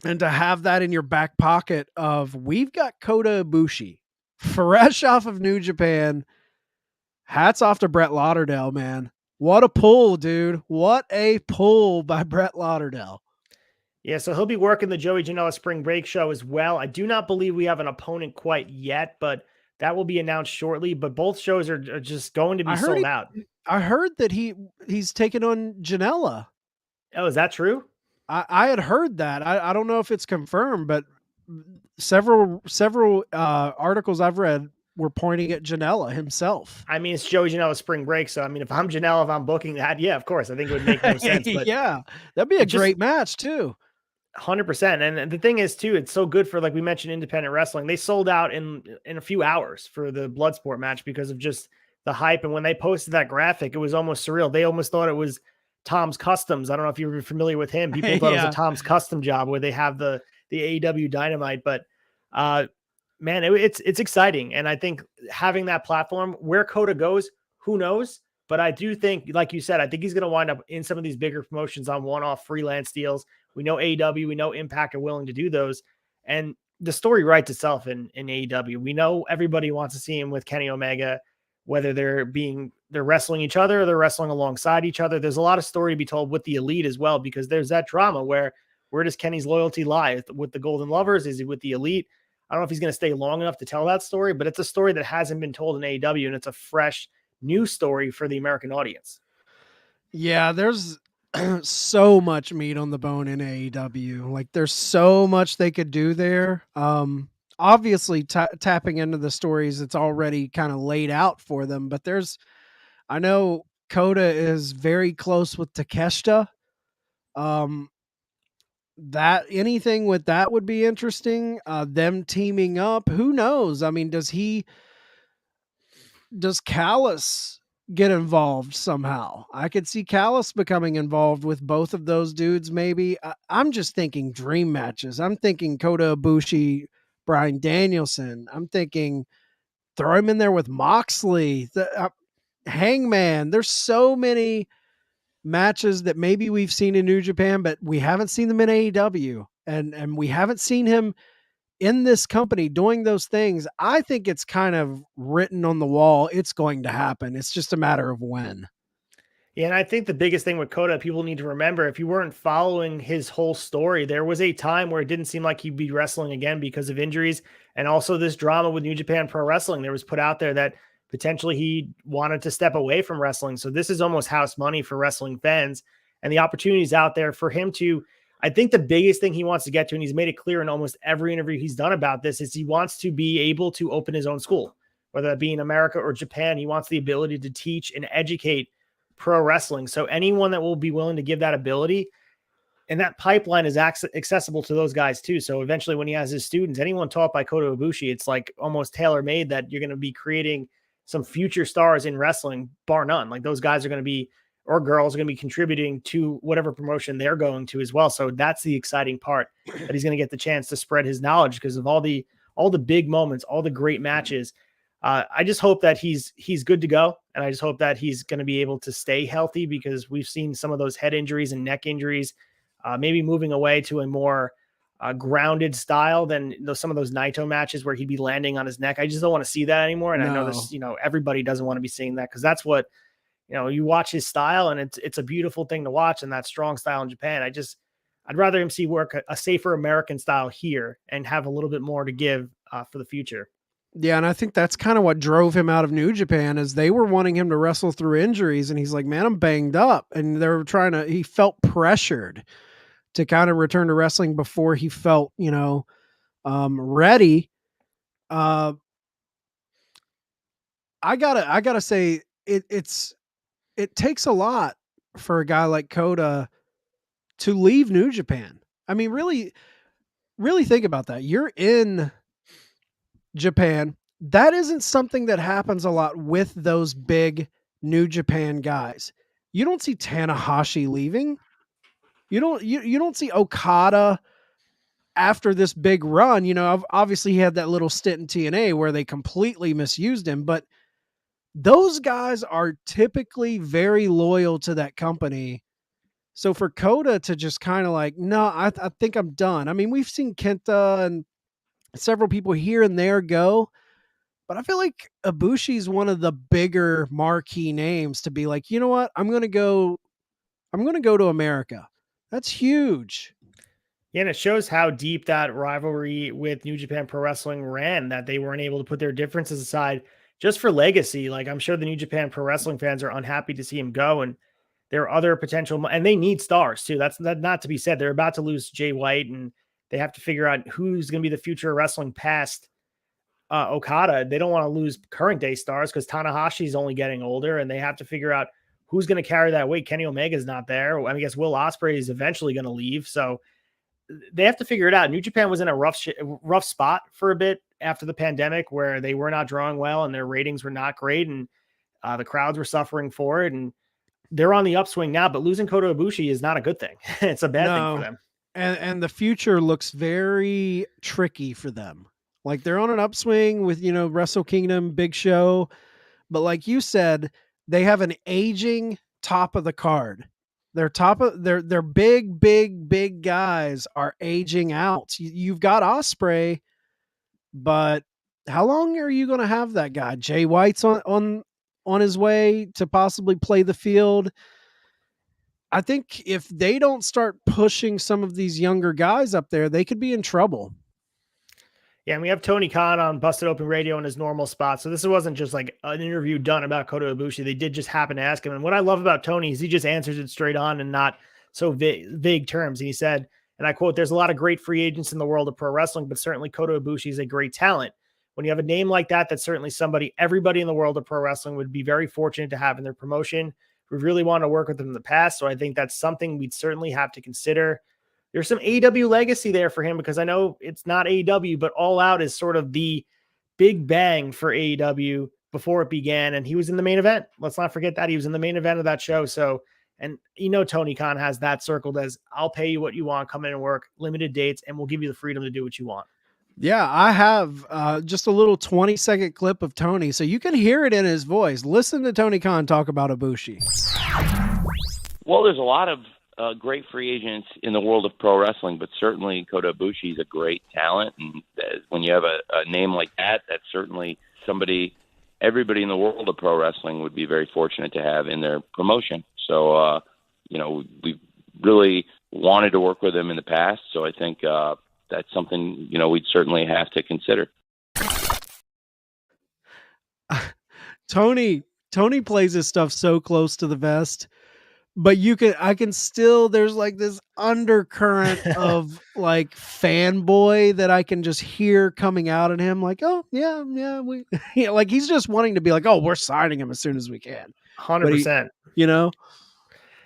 And to have that in your back pocket of, we've got Kota Ibushi fresh off of New Japan. Hats off to Brett Lauderdale, man. What a pull, dude. What a pull by Brett Lauderdale. Yeah, so he'll be working the Joey Janela Spring Break show as well. I do not believe we have an opponent quite yet, but that will be announced shortly. But both shows are just going to be sold out. I heard that he's taking on Janela. Oh, is that true? I had heard that. I don't know if it's confirmed, but several articles I've read were pointing at Janela himself. I mean, it's Joey Janela Spring Break, so I mean, if I'm Janela, if I'm booking that, yeah, of course, I think it would make no sense. But yeah, that'd be a great match too. 100%. And the thing is too, it's so good for, like we mentioned, independent wrestling. They sold out in a few hours for the Bloodsport match because of just the hype. And when they posted that graphic, it was almost surreal. They almost thought it was Tom's Customs. I don't know if you were familiar with him. People thought it was a Tom's Custom job where they have the AEW Dynamite, but man, it's exciting. And I think having that platform, where Kota goes, who knows? But I do think, like you said, I think he's going to wind up in some of these bigger promotions on one-off freelance deals. We know AEW, we know Impact are willing to do those. And the story writes itself in AEW. We know everybody wants to see him with Kenny Omega, whether they're wrestling each other or they're wrestling alongside each other. There's a lot of story to be told with the Elite as well, because there's that drama where does Kenny's loyalty lie? With the Golden Lovers? Is he with the Elite? I don't know if he's going to stay long enough to tell that story, but it's a story that hasn't been told in AEW, and it's a fresh new story for the American audience. Yeah, there's so much meat on the bone in AEW. Like, there's so much they could do there. Obviously tapping into the stories that's already kind of laid out for them, but I know Kota is very close with Takeshita. That anything with that would be interesting. Them teaming up, who knows? I mean, does Callis get involved somehow? I could see Callis becoming involved with both of those dudes. Maybe. I'm just thinking dream matches. I'm thinking Kota Ibushi, Bryan Danielson. I'm thinking throw him in there with Moxley, Hangman. There's so many matches that maybe we've seen in New Japan, but we haven't seen them in AEW, and we haven't seen him in this company doing those things. I think it's kind of written on the wall. It's going to happen. It's just a matter of when. Yeah, and I think the biggest thing with Kota, people need to remember, if you weren't following his whole story, there was a time where it didn't seem like he'd be wrestling again because of injuries, and also this drama with New Japan Pro Wrestling. There was put out there that potentially he wanted to step away from wrestling. So this is almost house money for wrestling fans, and the opportunities out there for him to, I think the biggest thing he wants to get to, and he's made it clear in almost every interview he's done about this, is he wants to be able to open his own school, whether that be in America or Japan. He wants the ability to teach and educate pro wrestling. So anyone that will be willing to give that ability, and that pipeline is accessible to those guys too. So eventually when he has his students, anyone taught by Kota Ibushi, it's like almost tailor-made that you're going to be creating some future stars in wrestling, bar none. Like, those guys are going to be or girls are going to be contributing to whatever promotion they're going to as well. So that's the exciting part, that he's going to get the chance to spread his knowledge because of all the big moments, all the great matches. I just hope that he's good to go. And I just hope that he's going to be able to stay healthy, because we've seen some of those head injuries and neck injuries, maybe moving away to a more grounded style than some of those Naito matches where he'd be landing on his neck. I just don't want to see that anymore. And I know this, everybody doesn't want to be seeing that, because that's what, you watch his style and it's a beautiful thing to watch, and that strong style in Japan. I'd rather him see work a safer American style here and have a little bit more to give for the future. Yeah, and I think that's kind of what drove him out of New Japan, is they were wanting him to wrestle through injuries, and he's like, man, I'm banged up. And he felt pressured to kind of return to wrestling before he felt, ready. I gotta say it takes a lot for a guy like Kota to leave New Japan. I mean, really, really think about that. You're in Japan. That isn't something that happens a lot with those big New Japan guys. You don't see Tanahashi leaving. You don't see Okada after this big run. Obviously he had that little stint in TNA where they completely misused him, but those guys are typically very loyal to that company. So for Kota to just kind of like, no, I think I'm done. I mean, we've seen Kenta and several people here and there go, but I feel like Ibushi is one of the bigger marquee names to be like, you know what? I'm going to go to America. That's huge. Yeah, and it shows how deep that rivalry with New Japan Pro Wrestling ran, that they weren't able to put their differences aside just for legacy. Like, I'm sure the New Japan Pro Wrestling fans are unhappy to see him go, and there are other potential, and they need stars too. That's not to be said. They're about to lose Jay White, and they have to figure out who's going to be the future of wrestling past Okada. They don't want to lose current day stars because Tanahashi's only getting older, and they have to figure out who's going to carry that weight. Kenny Omega's not there. I guess Will Ospreay is eventually going to leave. So they have to figure it out. New Japan was in a rough spot for a bit after the pandemic, where they were not drawing well and their ratings were not great, and the crowds were suffering for it. And they're on the upswing now, but losing Kota Ibushi is not a good thing. It's a bad thing for them. And the future looks very tricky for them. Like, they're on an upswing with, Wrestle Kingdom, Big Show. But like you said, they have an aging top of the card. Their big guys are aging out. You've got Ospreay, but how long are you going to have that guy? Jay White's on his way to possibly play the field. I think if they don't start pushing some of these younger guys up there, they could be in trouble. Yeah, and we have Tony Khan on Busted Open Radio in his normal spot. So this wasn't just like an interview done about Kota Ibushi. They did just happen to ask him. And what I love about Tony is he just answers it straight on and not so vague terms. And he said, and I quote, "There's a lot of great free agents in the world of pro wrestling, but certainly Kota Ibushi is a great talent. When you have a name like that, that's certainly somebody everybody in the world of pro wrestling would be very fortunate to have in their promotion. We've really wanted to work with them in the past. So I think that's something we'd certainly have to consider." There's some AEW legacy there for him, because I know it's not AEW, but All Out is sort of the big bang for AEW before it began. And he was in the main event. Let's not forget that he was in the main event of that show. So, and Tony Khan has that circled as, I'll pay you what you want, come in and work, limited dates, and we'll give you the freedom to do what you want. Yeah, I have just a little 20-second clip of Tony, so you can hear it in his voice. Listen to Tony Khan talk about Ibushi. Well, there's a lot of great free agents in the world of pro wrestling, but certainly Kota Ibushi is a great talent. And when you have a name like that, that's certainly somebody everybody in the world of pro wrestling would be very fortunate to have in their promotion. So, we really wanted to work with him in the past. So I think that's something, we'd certainly have to consider. Tony plays his stuff so close to the vest. But I can still, there's like this undercurrent of like fanboy that I can just hear coming out at him. Like, oh yeah, like he's just wanting to be like, oh, we're signing him as soon as we can. 100%.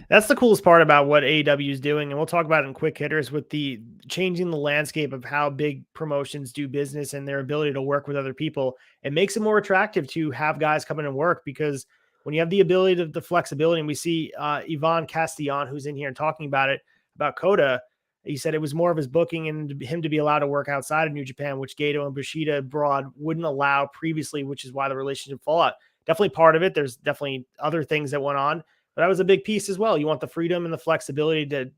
That's the coolest part about what AEW is doing. And we'll talk about it in quick hitters with the changing the landscape of how big promotions do business and their ability to work with other people. It makes it more attractive to have guys come in and work, because when you have the ability to the flexibility, and we see Yvonne Castillon, who's in here and talking about it, about Kota, he said it was more of his booking and him to be allowed to work outside of New Japan, which Gato and Bushido abroad wouldn't allow previously, which is why the relationship fallout. Definitely part of it. There's definitely other things that went on, but that was a big piece as well. You want the freedom and the flexibility to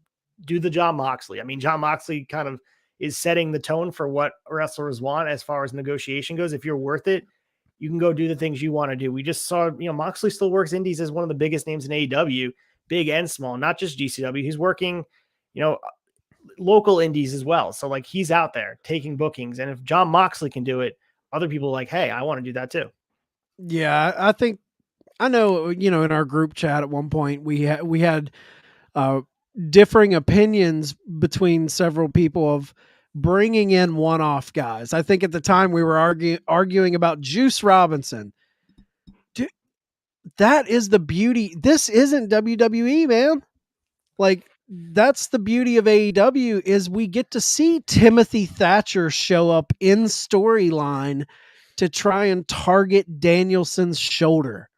do the Jon Moxley. I mean, Jon Moxley kind of is setting the tone for what wrestlers want as far as negotiation goes. If you're worth it, you can go do the things you want to do. We just saw, Moxley still works indies as one of the biggest names in AEW, big and small, not just GCW. He's working, local indies as well. So like he's out there taking bookings. And if Jon Moxley can do it, other people are like, hey, I want to do that too. Yeah, I know, in our group chat at one point we had differing opinions between several people of bringing in one-off guys. I think at the time we were arguing about Juice Robinson. Dude, that is the beauty. This isn't WWE, man. Like, that's the beauty of AEW is we get to see Timothy Thatcher show up in storyline to try and target Danielson's shoulder.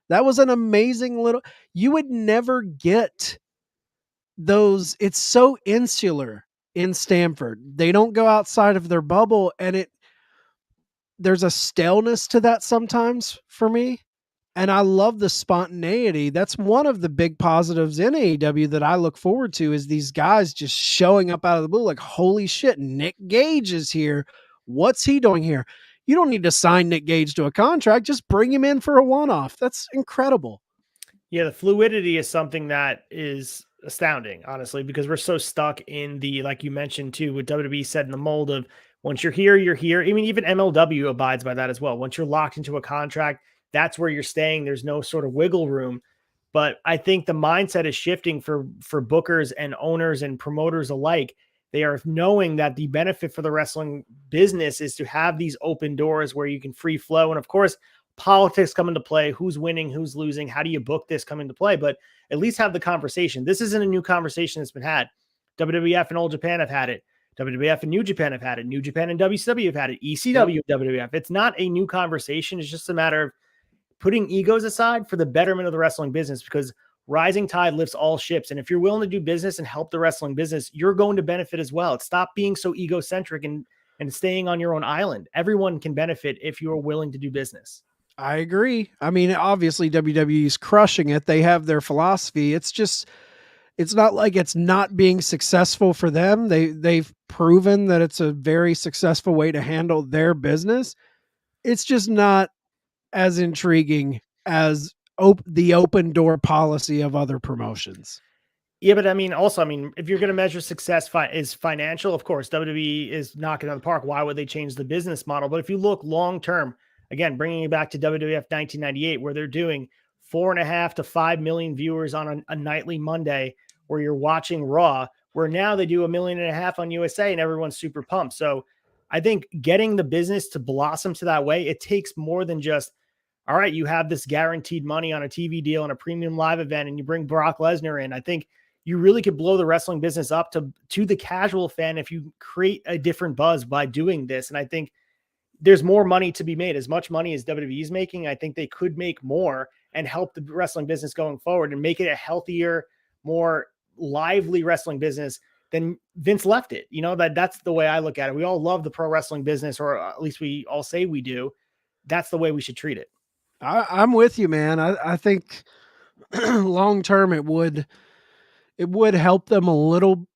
That was an amazing you would never get those. It's so insular in Stamford. They don't go outside of their bubble, and there's a staleness to that sometimes for me. And I love the spontaneity. That's one of the big positives in AEW that I look forward to is these guys just showing up out of the blue like, holy shit, Nick Gage is here. What's he doing here? You don't need to sign Nick Gage to a contract. Just bring him in for a one-off. That's incredible. Yeah, the fluidity is something that is astounding, honestly, because we're so stuck in the, like you mentioned too, what WWE said in the mold of once you're here, you're here. I mean, even MLW abides by that as well. Once you're locked into a contract, that's where you're staying. There's no sort of wiggle room. But I think the mindset is shifting for bookers and owners and promoters alike. They are knowing that the benefit for the wrestling business is to have these open doors where you can free flow. And of course, politics come into play. Who's winning, who's losing? How do you book this come into play? But at least have the conversation. This isn't a new conversation that's been had. WWF and Old Japan have had it. WWF and New Japan have had it. New Japan and WCW have had it. ECW, WWF. It's not a new conversation. It's just a matter of putting egos aside for the betterment of the wrestling business, because rising tide lifts all ships. And if you're willing to do business and help the wrestling business, you're going to benefit as well. Stop being so egocentric and staying on your own island. Everyone can benefit if you're willing to do business. I agree. I mean, obviously WWE is crushing it. They have their philosophy. It's not like it's not being successful for them. They've proven that it's a very successful way to handle their business. It's just not as intriguing as the open door policy of other promotions. Yeah, but I mean, if you're going to measure success is financial, of course, WWE is knocking out of the park. Why would they change the business model? But if you look long-term, again, bringing it back to WWF 1998, where they're doing 4.5 to 5 million viewers on a nightly Monday, where you're watching Raw, where now they do 1.5 million on USA and everyone's super pumped. So I think getting the business to blossom to that way, it takes more than just, all right, you have this guaranteed money on a TV deal and a premium live event, and you bring Brock Lesnar in. I think you really could blow the wrestling business up to the casual fan if you create a different buzz by doing this. And I think there's more money to be made. As much money as WWE is making, I think they could make more and help the wrestling business going forward and make it a healthier, more lively wrestling business than Vince left it. That's the way I look at it. We all love the pro wrestling business, or at least we all say we do. That's the way we should treat it. I'm with you, man. I think long-term it would help them a little,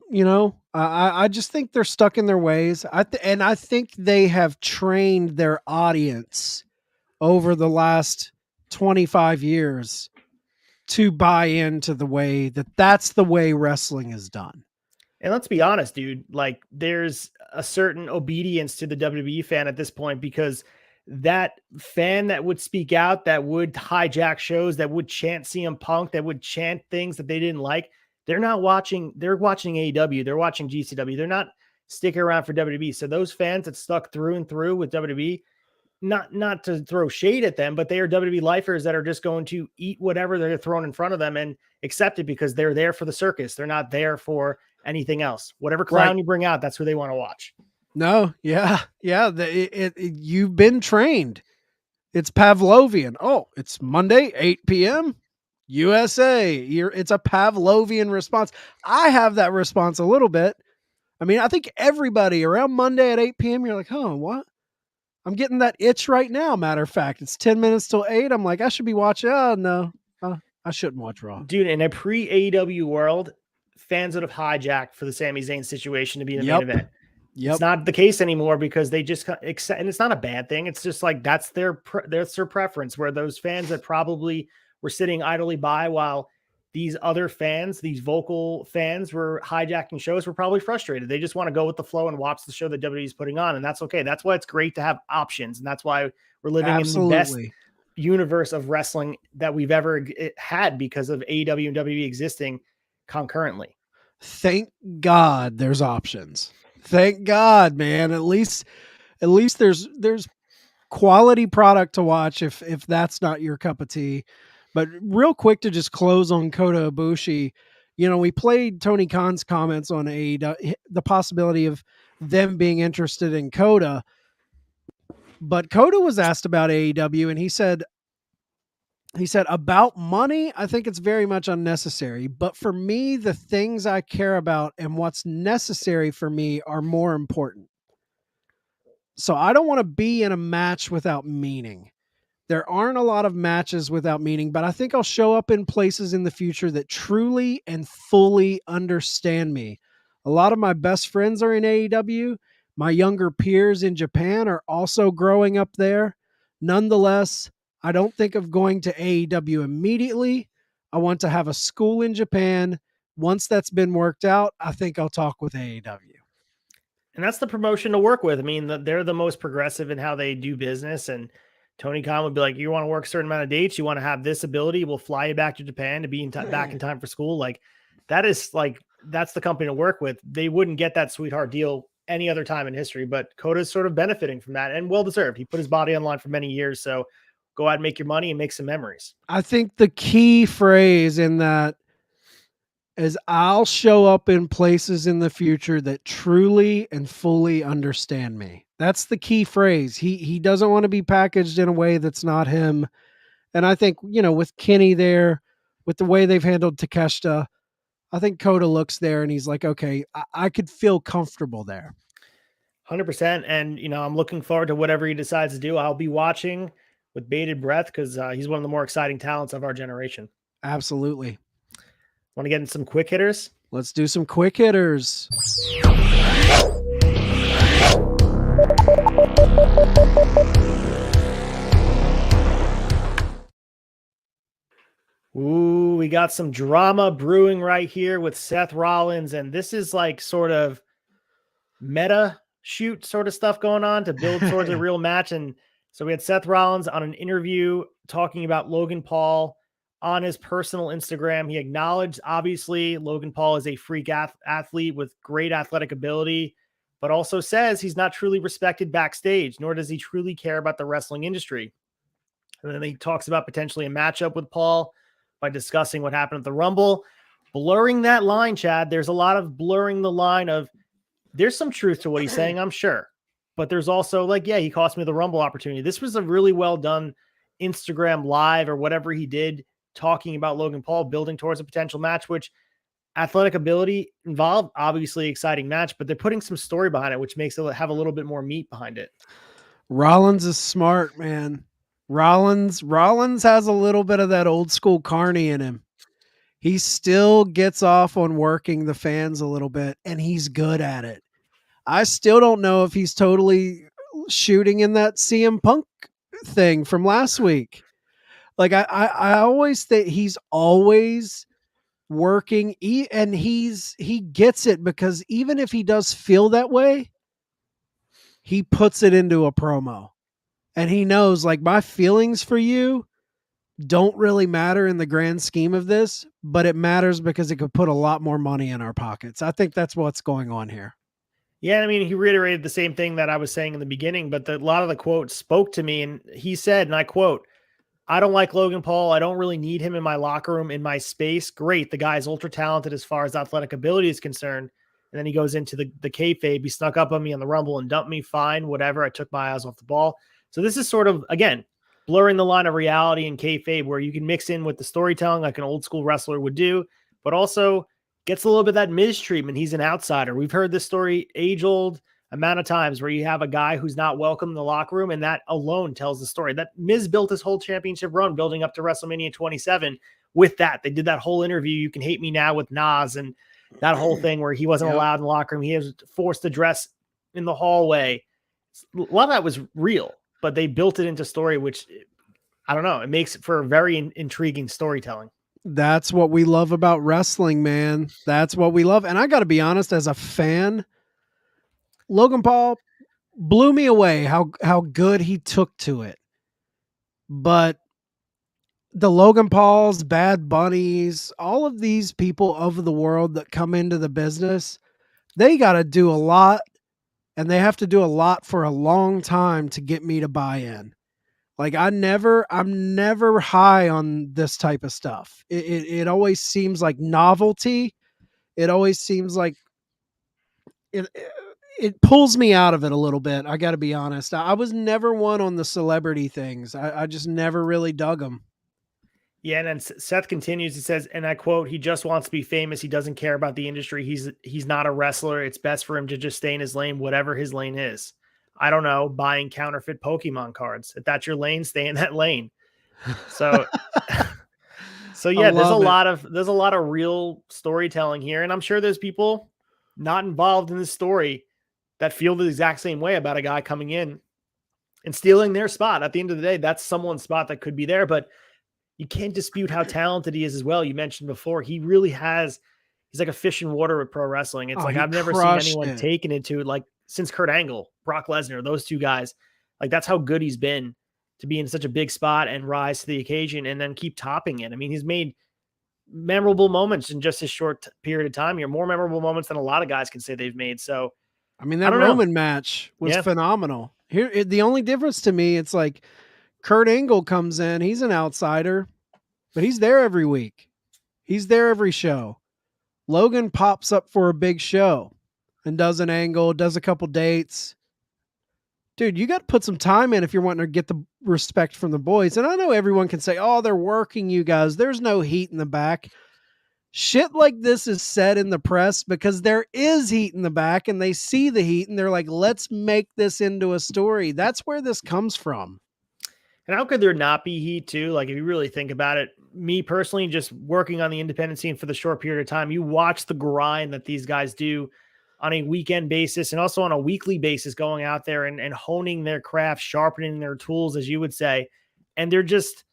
I just think they're stuck in their ways. And I think they have trained their audience over the last 25 years to buy into the way that's the way wrestling is done. And let's be honest, dude, like there's a certain obedience to the WWE fan at this point, because that fan that would speak out, that would hijack shows, that would chant CM Punk, that would chant things that they didn't like, they're watching AEW, they're watching GCW, they're not sticking around for WWE. So those fans that stuck through and through with WWE, not to throw shade at them, but they are WWE lifers that are just going to eat whatever they're thrown in front of them and accept it, because they're there for the circus. They're not there for anything else. Whatever clown you bring out, that's who they want to watch. No, yeah. You've been trained. It's Pavlovian. Oh, it's Monday, 8 p.m. USA. It's a Pavlovian response. I have that response a little bit. I mean, I think everybody around Monday at 8 p.m., you're like, huh, what? I'm getting that itch right now. Matter of fact, it's 10 minutes till 8. I'm like, I should be watching. Oh, no, I shouldn't watch Raw. Dude, in a pre-AEW world, fans would have hijacked for the Sami Zayn situation to be the main event. It's not the case anymore because they just accept, and it's not a bad thing. It's just like that's their preference. Where those fans that probably were sitting idly by while these other fans, these vocal fans, were hijacking shows, were probably frustrated. They just want to go with the flow and watch the show that WWE is putting on, and that's okay. That's why it's great to have options, and that's why we're living in the best universe of wrestling that we've ever had because of AEW and WWE existing concurrently. Thank God there's options. Thank God, man. At least there's quality product to watch if that's not your cup of tea. But real quick to just close on Kota Ibushi, we played Tony Khan's comments on AEW, the possibility of them being interested in Kota. But Kota was asked about AEW, and he said about money, I think it's very much unnecessary. But for me, the things I care about and what's necessary for me are more important. So I don't want to be in a match without meaning. There aren't a lot of matches without meaning, but I think I'll show up in places in the future that truly and fully understand me. A lot of my best friends are in AEW. My younger peers in Japan are also growing up there. Nonetheless, I don't think of going to AEW immediately. I want to have a school in Japan. Once that's been worked out, I think I'll talk with AEW. And that's the promotion to work with. I mean, they're the most progressive in how they do business. And Tony Khan would be like, you want to work a certain amount of dates, you want to have this ability, we'll fly you back to Japan to be back in time for school. Like, that's the company to work with. They wouldn't get that sweetheart deal any other time in history, but Kota's sort of benefiting from that, and well-deserved. He put his body on the line for many years. So go out and make your money and make some memories. I think the key phrase in that is I'll show up in places in the future that truly and fully understand me. That's the key phrase. He doesn't want to be packaged in a way that's not him. And I think, with Kenny there, with the way they've handled Takeshita, I think Kota looks there and he's like, okay, I could feel comfortable there. 100%. And, I'm looking forward to whatever he decides to do. I'll be watching with bated breath because he's one of the more exciting talents of our generation. Absolutely. Want to get in some quick hitters? Let's do some quick hitters. Ooh, we got some drama brewing right here with Seth Rollins. And this is like sort of meta shoot sort of stuff going on to build towards a real match. And so we had Seth Rollins on an interview talking about Logan Paul on his personal Instagram. He acknowledged, obviously, Logan Paul is a freak athlete with great athletic ability, but also says he's not truly respected backstage, nor does he truly care about the wrestling industry. And then he talks about potentially a matchup with Paul by discussing what happened at the Rumble, blurring that line, Chad. There's a lot of blurring the line of there's some truth to what he's saying, I'm sure. But there's also he cost me the Rumble opportunity. This was a really well done Instagram live or whatever he did, talking about Logan Paul building towards a potential match, which athletic ability involved, obviously exciting match, but they're putting some story behind it, which makes it have a little bit more meat behind it. Rollins is smart, man. Rollins has a little bit of that old school Carney in him. He still gets off on working the fans a little bit, and he's good at it. I still don't know if he's totally shooting in that CM Punk thing from last week. Like I always think he's always working, and he gets it because even if he does feel that way, he puts it into a promo, and he knows my feelings for you don't really matter in the grand scheme of this, but it matters because it could put a lot more money in our pockets. I think that's what's going on here. Yeah, I mean, he reiterated the same thing that I was saying in the beginning, but a lot of the quotes spoke to me, and he said, and I quote, "I don't like Logan Paul. I don't really need him in my locker room, in my space. Great. The guy's ultra talented as far as athletic ability is concerned." And then he goes into the kayfabe. He snuck up on me on the Rumble and dumped me. Fine, whatever. I took my eyes off the ball. So this is sort of, again, blurring the line of reality and kayfabe, where you can mix in with the storytelling like an old school wrestler would do, but also gets a little bit of that Miz treatment. He's an outsider. We've heard this story age-old amount of times where you have a guy who's not welcome in the locker room, and that alone tells the story. That Miz built his whole championship run building up to WrestleMania 27 with that. They did that whole interview, You Can Hate Me Now, with Nas, and that whole thing where he wasn't allowed in the locker room. He was forced to dress in the hallway. A lot of that was real, but they built it into story, which, I don't know, it makes for very intriguing storytelling. That's what we love about wrestling, man. That's what we love. And I got to be honest, as a fan, Logan Paul blew me away how good he took to it. But the Logan Pauls, Bad Bunnies, all of these people of the world that come into the business, they got to do a lot, and they have to do a lot for a long time to get me to buy in. Like I'm never high on this type of stuff. It always seems like novelty. It always seems like it pulls me out of it a little bit. I got to be honest. I was never one on the celebrity things. I just never really dug them. Yeah, and then Seth continues. He says, and I quote, "He just wants to be famous. He doesn't care about the industry. He's not a wrestler. It's best for him to just stay in his lane, whatever his lane is. I don't know, buying counterfeit Pokemon cards. If that's your lane, stay in that lane." So, so yeah, there's a lot of real storytelling here, and I'm sure there's people not involved in this story that feel the exact same way about a guy coming in and stealing their spot. At the end of the day, that's someone's spot that could be there, but you can't dispute how talented he is as well. You mentioned before, he really has, he's like a fish in water with pro wrestling. It's like, I've never seen anyone taken into it, like since Kurt Angle, Brock Lesnar, those two guys. Like that's how good he's been to be in such a big spot and rise to the occasion and then keep topping it. I mean, he's made memorable moments in just a short period of time here, more memorable moments than a lot of guys can say they've made. So, I mean, that Roman match was phenomenal. Here, the only difference to me, it's like Kurt Angle comes in, he's an outsider, but he's there every week. He's there every show. Logan pops up for a big show and does an angle, does a couple dates. Dude, you got to put some time in if you're wanting to get the respect from the boys. And I know everyone can say, oh, they're working you guys. There's no heat in the back. Shit like this is said in the press because there is heat in the back and they see the heat and they're like, let's make this into a story. That's where this comes from. And how could there not be heat too? Like if you really think about it, me personally, just working on the independent scene for the short period of time, you watch the grind that these guys do on a weekend basis and also on a weekly basis, going out there and honing their craft, sharpening their tools, as you would say. And they're just,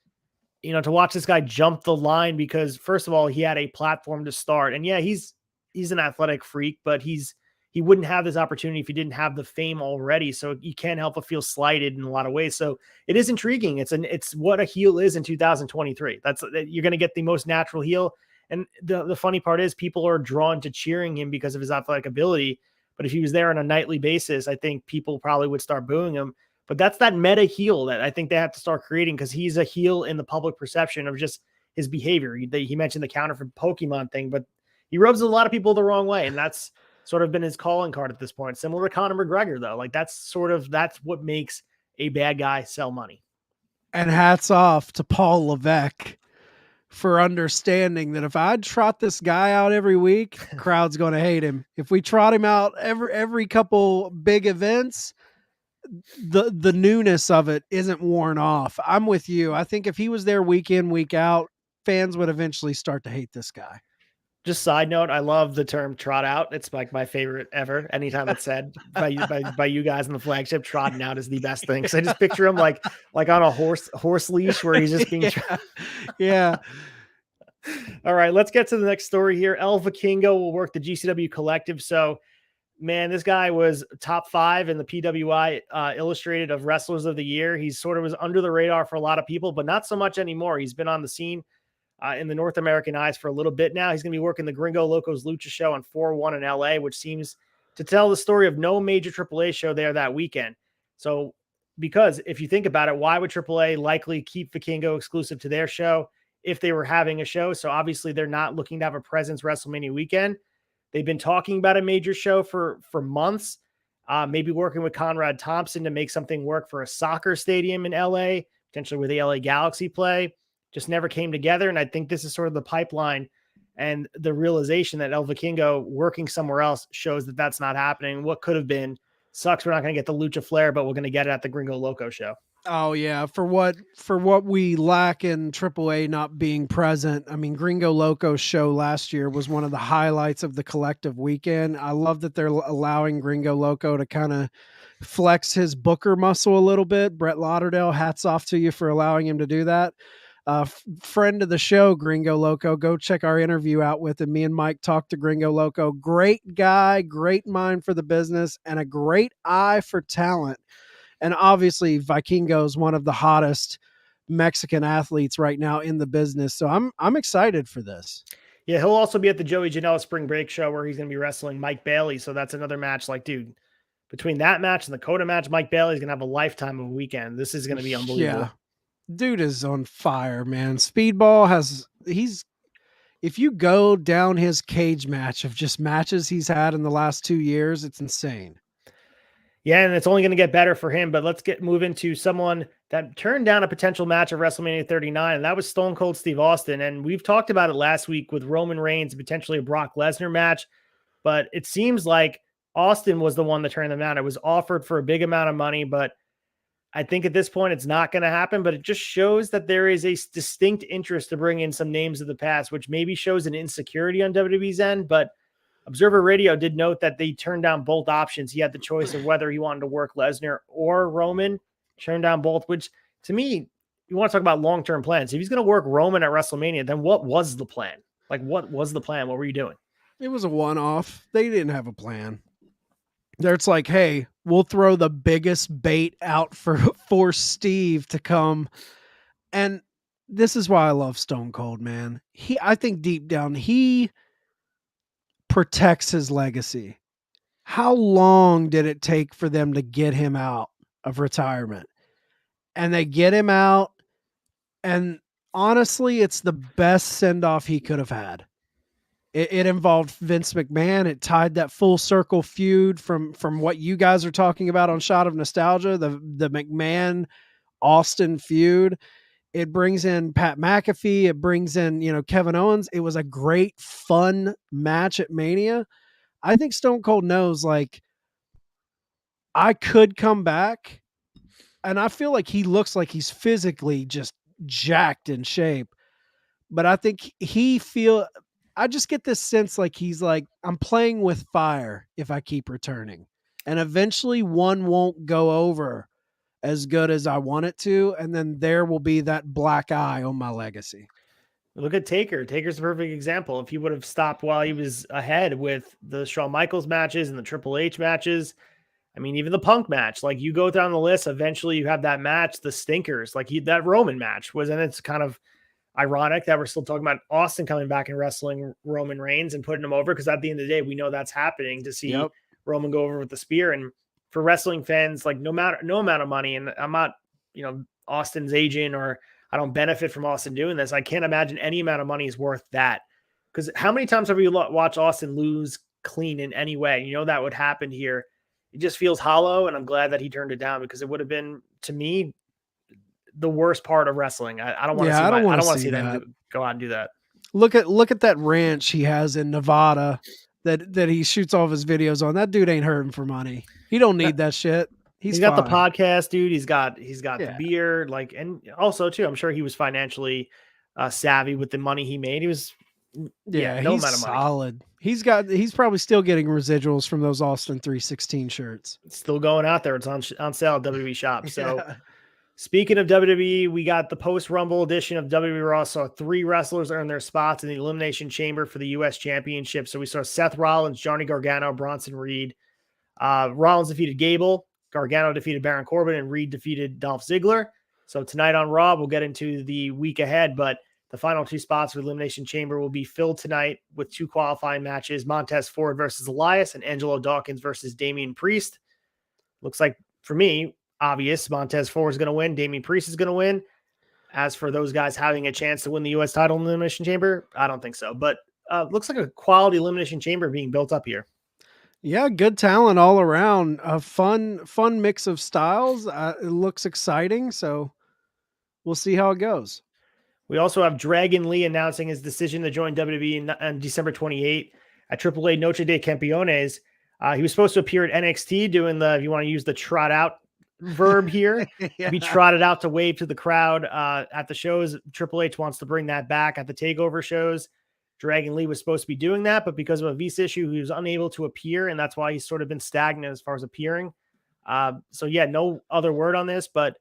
you know, to watch this guy jump the line because first of all, he had a platform to start. And yeah, he's an athletic freak, but he wouldn't have this opportunity if he didn't have the fame already. So you can't help but feel slighted in a lot of ways. So it is intriguing. It's what a heel is in 2023. You're going to get the most natural heel. And the funny part is people are drawn to cheering him because of his athletic ability. But if he was there on a nightly basis, I think people probably would start booing him. But that's that meta heel that I think they have to start creating because he's a heel in the public perception of just his behavior. He mentioned the counterfeit Pokemon thing, but he rubs a lot of people the wrong way. And that's sort of been his calling card at this point. Similar to Conor McGregor, though. Like that's what makes a bad guy sell money. And hats off to Paul Levesque for understanding that if I trot this guy out every week, the crowd's going to hate him. If we trot him out every couple big events, the newness of it isn't worn off. I'm with you. I think if he was there week in, week out, fans would eventually start to hate this guy. Just side note, I love the term trot out. It's like my favorite ever. Anytime it's said by you guys in the flagship, trotting out is the best thing. Cause I just picture him like on a horse leash where he's just being yeah. All right, let's get to the next story here. El Vikingo will work the GCW collective. So man, this guy was top 5 in the PWI Illustrated of Wrestlers of the Year. He sort of was under the radar for a lot of people, but not so much anymore. He's been on the scene in the North American eyes for a little bit now. He's going to be working the Gringo Locos Lucha show on 4/1 in LA, which seems to tell the story of no major AAA show there that weekend. So because if you think about it, why would AAA likely keep Vikingo exclusive to their show if they were having a show? So obviously they're not looking to have a presence WrestleMania weekend. They've been talking about a major show for months, maybe working with Conrad Thompson to make something work for a soccer stadium in LA, potentially where the LA Galaxy play, just never came together. And I think this is sort of the pipeline and the realization that El Vikingo working somewhere else shows that that's not happening. What could have been sucks. We're not going to get the Lucha Flair, but we're going to get it at the Gringo Loco show. Oh yeah, for what we lack in AAA not being present. I mean, Gringo Loco's show last year was one of the highlights of the collective weekend. I love that they're allowing Gringo Loco to kind of flex his booker muscle a little bit. Brett Lauderdale, hats off to you for allowing him to do that. Friend of the show, Gringo Loco, go check our interview out with him. Me and Mike talked to Gringo Loco. Great guy, great mind for the business, and a great eye for talent. And obviously, Vikingo is one of the hottest Mexican athletes right now in the business. So I'm excited for this. Yeah, he'll also be at the Joey Janela Spring Break show where he's going to be wrestling Mike Bailey. So that's another match. Like, dude, between that match and the Kota match, Mike Bailey's going to have a lifetime of a weekend. This is going to be unbelievable. Yeah. Dude is on fire, man. Speedball if you go down his cage match of just matches he's had in the last 2 years, it's insane. Yeah, and it's only going to get better for him. But let's move into someone that turned down a potential match at WrestleMania 39, and that was Stone Cold Steve Austin. And we've talked about it last week with Roman Reigns, potentially a Brock Lesnar match. But it seems like Austin was the one that turned them down. It was offered for a big amount of money, but I think at this point it's not going to happen. But it just shows that there is a distinct interest to bring in some names of the past, which maybe shows an insecurity on WWE's end. But Observer Radio did note that they turned down both options. He had the choice of whether he wanted to work Lesnar or Roman. Turned down both, which to me, you want to talk about long-term plans. If he's going to work Roman at WrestleMania, then what was the plan? Like, what was the plan? What were you doing? It was a one-off. They didn't have a plan. It's like, hey, we'll throw the biggest bait out for Steve to come. And this is why I love Stone Cold, man. I think deep down, he protects his legacy. How long did it take for them to get him out of retirement? And they get him out, and honestly, it's the best send-off he could have had. It involved Vince McMahon. It tied that full circle feud from what you guys are talking about on Shot of Nostalgia, the McMahon Austin feud. It brings in Pat McAfee. It brings in, Kevin Owens. It was a great, fun match at Mania. I think Stone Cold knows, like, I could come back, and I feel like he looks like he's physically just jacked in shape. But I think I just get this sense like he's like, I'm playing with fire if I keep returning. And eventually one won't go over as good as I want it to. And then there will be that black eye on my legacy. Look at Taker. Taker's a perfect example. If he would have stopped while he was ahead with the Shawn Michaels matches and the Triple H matches, I mean, even the Punk match, like you go down the list, eventually you have that match, the stinkers, like that Roman match was, and it's kind of ironic that we're still talking about Austin coming back and wrestling Roman Reigns and putting him over, because at the end of the day, we know that's happening to see Roman go over with the spear. And for wrestling fans, like no amount of money, and I'm not, Austin's agent, or I don't benefit from Austin doing this. I can't imagine any amount of money is worth that. Because how many times have we watched Austin lose clean in any way? That would happen here. It just feels hollow, and I'm glad that he turned it down, because it would have been, to me, the worst part of wrestling. I don't want to see. I don't want to see them go out and do that. Look at that ranch he has in Nevada that he shoots all of his videos on. That dude ain't hurting for money. He don't need that shit. He's got the podcast, dude. He's got the beer, like, and also too, I'm sure he was financially savvy with the money he made. He was, no he's amount of money. Solid. He's probably still getting residuals from those Austin 316 shirts. It's still going out there. It's on sale at WWE Shop. So. Speaking of WWE, we got the post-Rumble edition of WWE Raw. Saw 3 wrestlers earn their spots in the Elimination Chamber for the U.S. Championship. So we saw Seth Rollins, Johnny Gargano, Bronson Reed. Rollins defeated Gable. Gargano defeated Baron Corbin, and Reed defeated Dolph Ziggler. So tonight on Raw, we'll get into the week ahead, but the final 2 spots for the Elimination Chamber will be filled tonight with 2 qualifying matches: Montez Ford versus Elias, and Angelo Dawkins versus Damian Priest. Looks like, for me, obvious, Montez Ford is going to win. Damian Priest is going to win. As for those guys having a chance to win the U.S. title in the Elimination Chamber, I don't think so. But looks like a quality Elimination Chamber being built up here. Yeah, good talent all around. A fun mix of styles. It looks exciting. So we'll see how it goes. We also have Dragon Lee announcing his decision to join WWE on December 28th at AAA Noche de Campeones. He was supposed to appear at NXT doing the, if you want to use the trot out verb here, Yeah. be trotted out to wave to the crowd at the shows. Triple H wants to bring that back at the takeover shows. Dragon Lee was supposed to be doing that, but because of a visa issue, he was unable to appear, and that's why he's sort of been stagnant as far as appearing. So yeah, no other word on this, but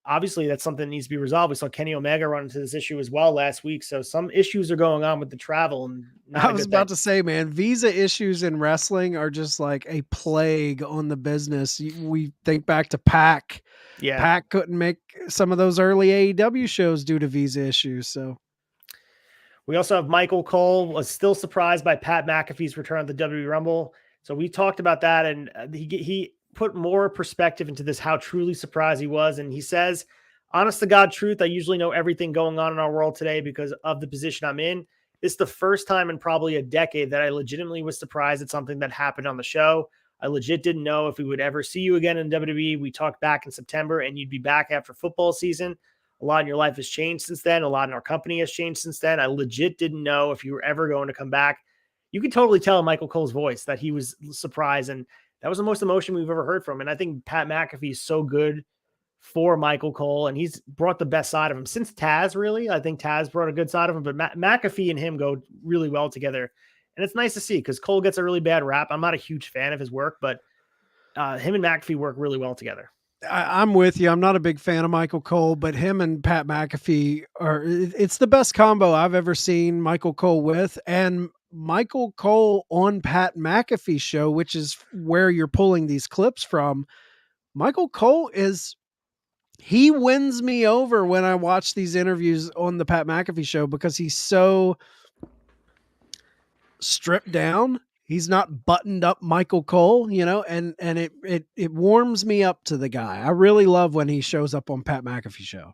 obviously that's something that needs to be resolved. We saw Kenny Omega run into this issue as well last week. So some issues are going on with the travel. And I was about to say, man, visa issues in wrestling are just like a plague on the business. We think back to Pac. Yeah. Pac couldn't make some of those early AEW shows due to visa issues. So we also have Michael Cole was still surprised by Pat McAfee's return to the WWE Rumble. So we talked about that, and he put more perspective into this, how truly surprised he was. And he says, honest to God truth, I usually know everything going on in our world today because of the position I'm in. This is the first time in probably a decade that I legitimately was surprised at something that happened on the show. I legit didn't know if we would ever see you again in WWE. We talked back in September and you'd be back after football season. A lot in your life has changed since then. A lot in our company has changed since then. I legit didn't know if you were ever going to come back. You could totally tell in Michael Cole's voice that he was surprised, and that was the most emotion we've ever heard from. And I think Pat McAfee is so good for Michael Cole, and he's brought the best side of him since Taz, really. I think Taz brought a good side of him, but McAfee and him go really well together. And it's nice to see because Cole gets a really bad rap. I'm not a huge fan of his work, but him and McAfee work really well together. I'm with you. I'm not a big fan of Michael Cole, but him and Pat McAfee it's the best combo I've ever seen Michael Cole with. And Michael Cole on Pat McAfee's show, which is where you're pulling these clips from. Michael Cole he wins me over when I watch these interviews on the Pat McAfee show because he's so stripped down. He's not buttoned up Michael Cole, and it warms me up to the guy. I really love when he shows up on Pat McAfee show.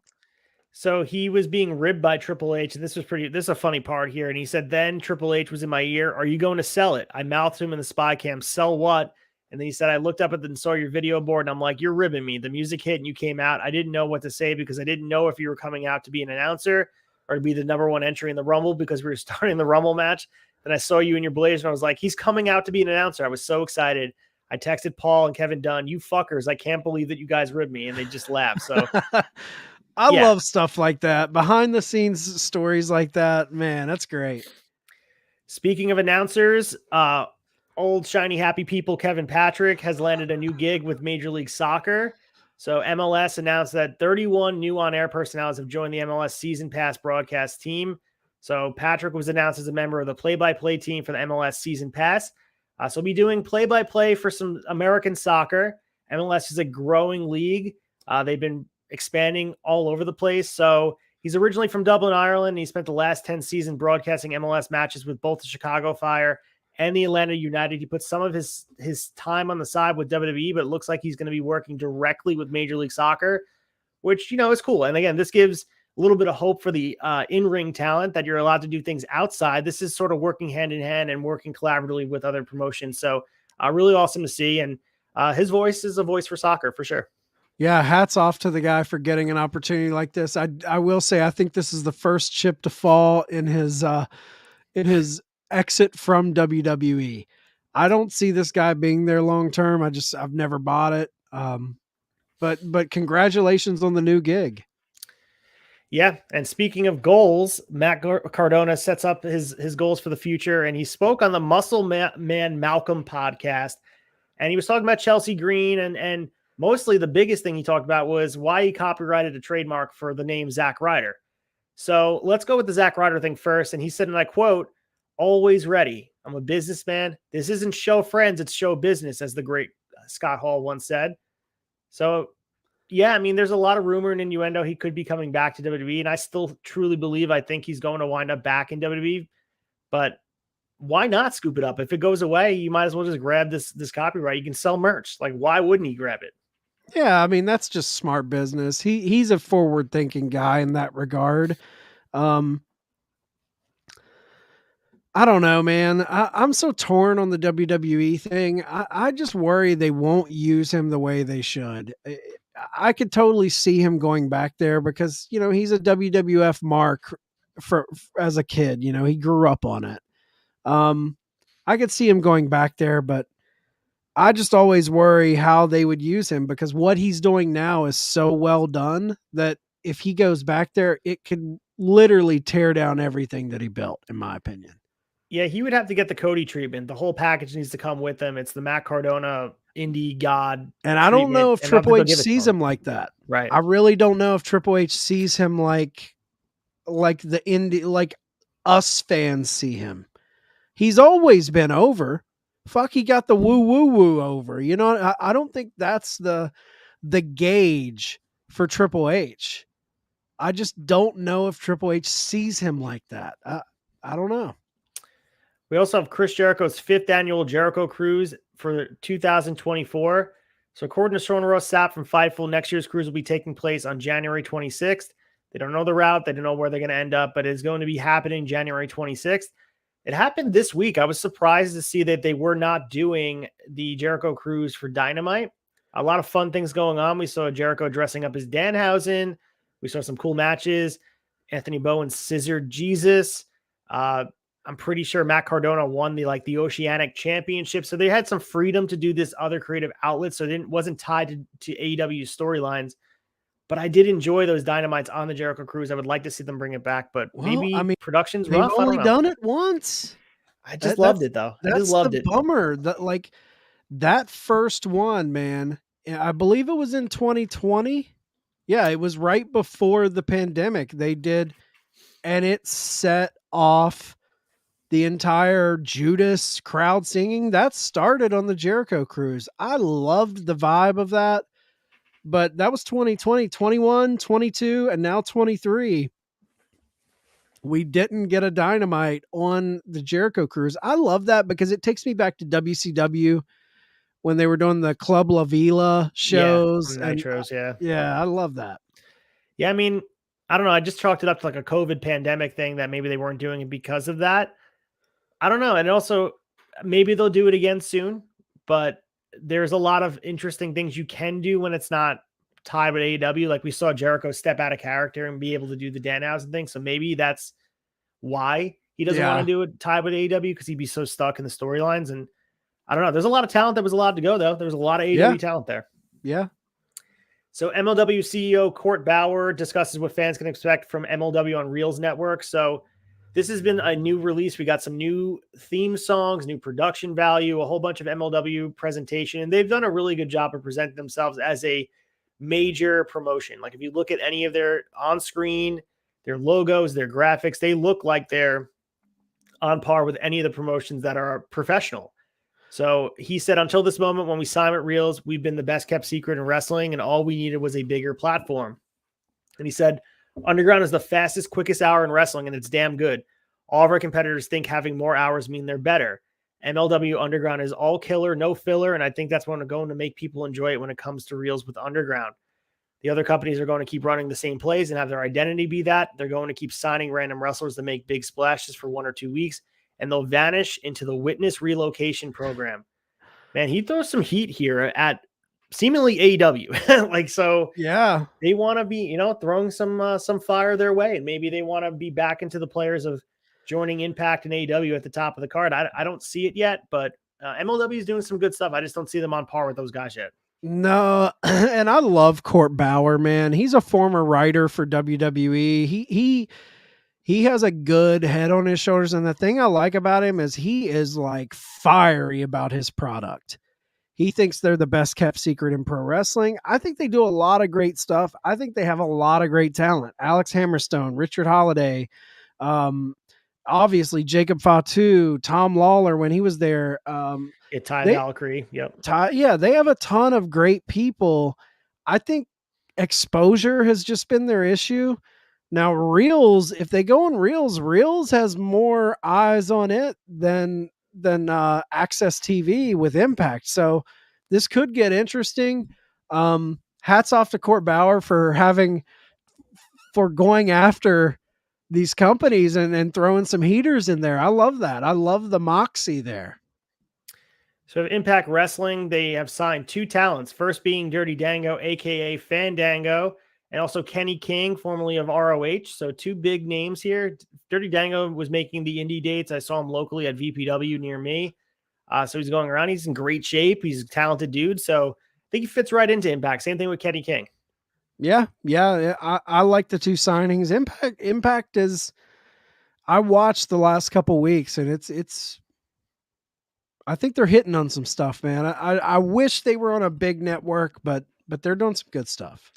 So he was being ribbed by Triple H, and this is a funny part here. And he said, then Triple H was in my ear, are you going to sell it? I mouthed him in the spy cam, sell what? And then he said, I looked up at and saw your video board, and I'm like, you're ribbing me. The music hit and you came out. I didn't know what to say because I didn't know if you were coming out to be an announcer or to be the number one entry in the Rumble because we were starting the Rumble match. Then I saw you in your blazer, and I was like, he's coming out to be an announcer. I was so excited. I texted Paul and Kevin Dunn, you fuckers, I can't believe that you guys ribbed me. And they just laughed. So I love stuff like that. Behind the scenes stories like that, man, that's great. Speaking of announcers, old shiny happy people Kevin Patrick has landed a new gig with Major League Soccer. So MLS announced that 31 new on-air personalities have joined the MLS Season Pass broadcast team. So Patrick was announced as a member of the play-by-play team for the MLS Season Pass. So he'll be doing play-by-play for some American soccer. MLS is a growing league. They've been expanding all over the place. So he's originally from Dublin, Ireland. He spent the last 10 seasons broadcasting MLS matches with both the Chicago Fire and the Atlanta United. He put some of his time on the side with WWE, but it looks like he's going to be working directly with Major League Soccer, which, is cool. And again, this gives a little bit of hope for the in-ring talent that you're allowed to do things outside. This is sort of working hand in hand and working collaboratively with other promotions. So really awesome to see. And his voice is a voice for soccer for sure. Yeah. Hats off to the guy for getting an opportunity like this. I will say, I think this is the first chip to fall in his exit from WWE. I don't see this guy being there long-term. I've never bought it. But congratulations on the new gig. Yeah, and speaking of goals, Matt Cardona sets up his goals for the future, and he spoke on the Muscle Man Malcolm podcast, and he was talking about Chelsea Green, and mostly the biggest thing he talked about was why he copyrighted a trademark for the name Zack Ryder. So let's go with the Zack Ryder thing first, and he said, and I quote, always ready. I'm a businessman. This isn't show friends, it's show business, as the great Scott Hall once said. So yeah, I mean, there's a lot of rumor and innuendo he could be coming back to WWE, and I still truly believe I think he's going to wind up back in WWE. But why not scoop it up? If it goes away, you might as well just grab this copyright. You can sell merch. Like, why wouldn't he grab it? Yeah, I mean, that's just smart business. He's a forward-thinking guy in that regard. I don't know, man. I'm so torn on the WWE thing. I just worry they won't use him the way they should. I could totally see him going back there because, he's a WWF mark as a kid, he grew up on it. I could see him going back there, but I just always worry how they would use him because what he's doing now is so well done that if he goes back there, it could literally tear down everything that he built, in my opinion. Yeah, he would have to get the Cody treatment. The whole package needs to come with him. It's the Matt Cardona indie god. And I don't know if Triple H sees him like that. Right. I really don't know if Triple H sees him like the indie, like us fans see him. He's always been over. Fuck, he got the woo over. I don't think that's the gauge for Triple H. I just don't know if Triple H sees him like that. I don't know. We also have Chris Jericho's 5th annual Jericho Cruise for 2024. So according to Shona Ross Sapp from Fightful, next year's cruise will be taking place on January 26th. They don't know the route. They don't know where they're going to end up, but it's going to be happening January 26th. It happened this week. I was surprised to see that they were not doing the Jericho Cruise for Dynamite. A lot of fun things going on. We saw Jericho dressing up as Danhausen. We saw some cool matches. Anthony Bowen scissored Jesus. I'm pretty sure Matt Cardona won the Oceanic Championship. So they had some freedom to do this other creative outlet. So it wasn't tied to AEW storylines. But I did enjoy those Dynamites on the Jericho Cruise. I would like to see them bring it back, but production's rough. They've only done it once. I just loved it, though. I just loved it. Bummer. That first one, man, I believe it was in 2020. Yeah, it was right before the pandemic they did, and it set off the entire Judas crowd singing. That started on the Jericho Cruise. I loved the vibe of that. But that was 2020, 21, 22, and now 23. We didn't get a Dynamite on the Jericho Cruise. I love that because it takes me back to WCW when they were doing the Club La Vila shows. Nitros, yeah. Yeah, I love that. Yeah, I mean, I don't know. I just chalked it up to like a COVID pandemic thing that maybe they weren't doing it because of that. I don't know. And also, maybe they'll do it again soon, but there's a lot of interesting things you can do when it's not tied with AEW. Like we saw Jericho step out of character and be able to do the Danhausen thing. So maybe that's why he doesn't want to do it tied with AEW, because he'd be so stuck in the storylines. And I don't know. There's a lot of talent that was allowed to go, though. There was a lot of AEW talent there. Yeah. So MLW CEO Court Bauer discusses what fans can expect from MLW on Reels Network. So this has been a new release. We got some new theme songs, new production value, a whole bunch of MLW presentation, and they've done a really good job of presenting themselves as a major promotion. Like if you look at any of their on-screen, their logos, their graphics, they look like they're on par with any of the promotions that are professional. So he said, until this moment when we signed with Reels, we've been the best kept secret in wrestling, and all we needed was a bigger platform. And he said, Underground is the fastest, quickest hour in wrestling, and it's damn good. All of our competitors think having more hours mean they're better. MLW Underground is all killer, no filler, and I think that's what's going to make people enjoy it when it comes to Reels with Underground. The other companies are going to keep running the same plays and have their identity be that. They're going to keep signing random wrestlers to make big splashes for 1 or 2 weeks, and they'll vanish into the witness relocation program. Man, he throws some heat here at seemingly AEW. Yeah, they want to be, throwing some fire their way, and maybe they want to be back into the players of joining Impact and AEW at the top of the card. I don't see it yet, but MLW is doing some good stuff. I just don't see them on par with those guys yet. No, and I love Court Bauer, man. He's a former writer for WWE. He has a good head on his shoulders, and the thing I like about him is he is like fiery about his product. He thinks they're the best kept secret in pro wrestling. I think they do a lot of great stuff. I think they have a lot of great talent. Alex Hammerstone, Richard Holiday, obviously Jacob Fatu, Tom Lawler when he was there. Ty Valkyrie. Yep. They have a ton of great people. I think exposure has just been their issue. Now, Reels, if they go on Reels has more eyes on it than Access TV with Impact. So this could get interesting. Hats off to Court Bauer for going after these companies and throwing some heaters in there. I love that. I love the moxie there. So Impact Wrestling, they have signed 2 talents, first being Dirty Dango, aka Fandango, and also Kenny King, formerly of ROH. So 2 big names here. Dirty Dango was making the indie dates. I saw him locally at VPW near me. So he's going around. He's in great shape. He's a talented dude. So I think he fits right into Impact. Same thing with Kenny King. Yeah. I like the 2 signings. Impact is, I watched the last couple weeks, and it's I think they're hitting on some stuff, man. I wish they were on a big network, but they're doing some good stuff.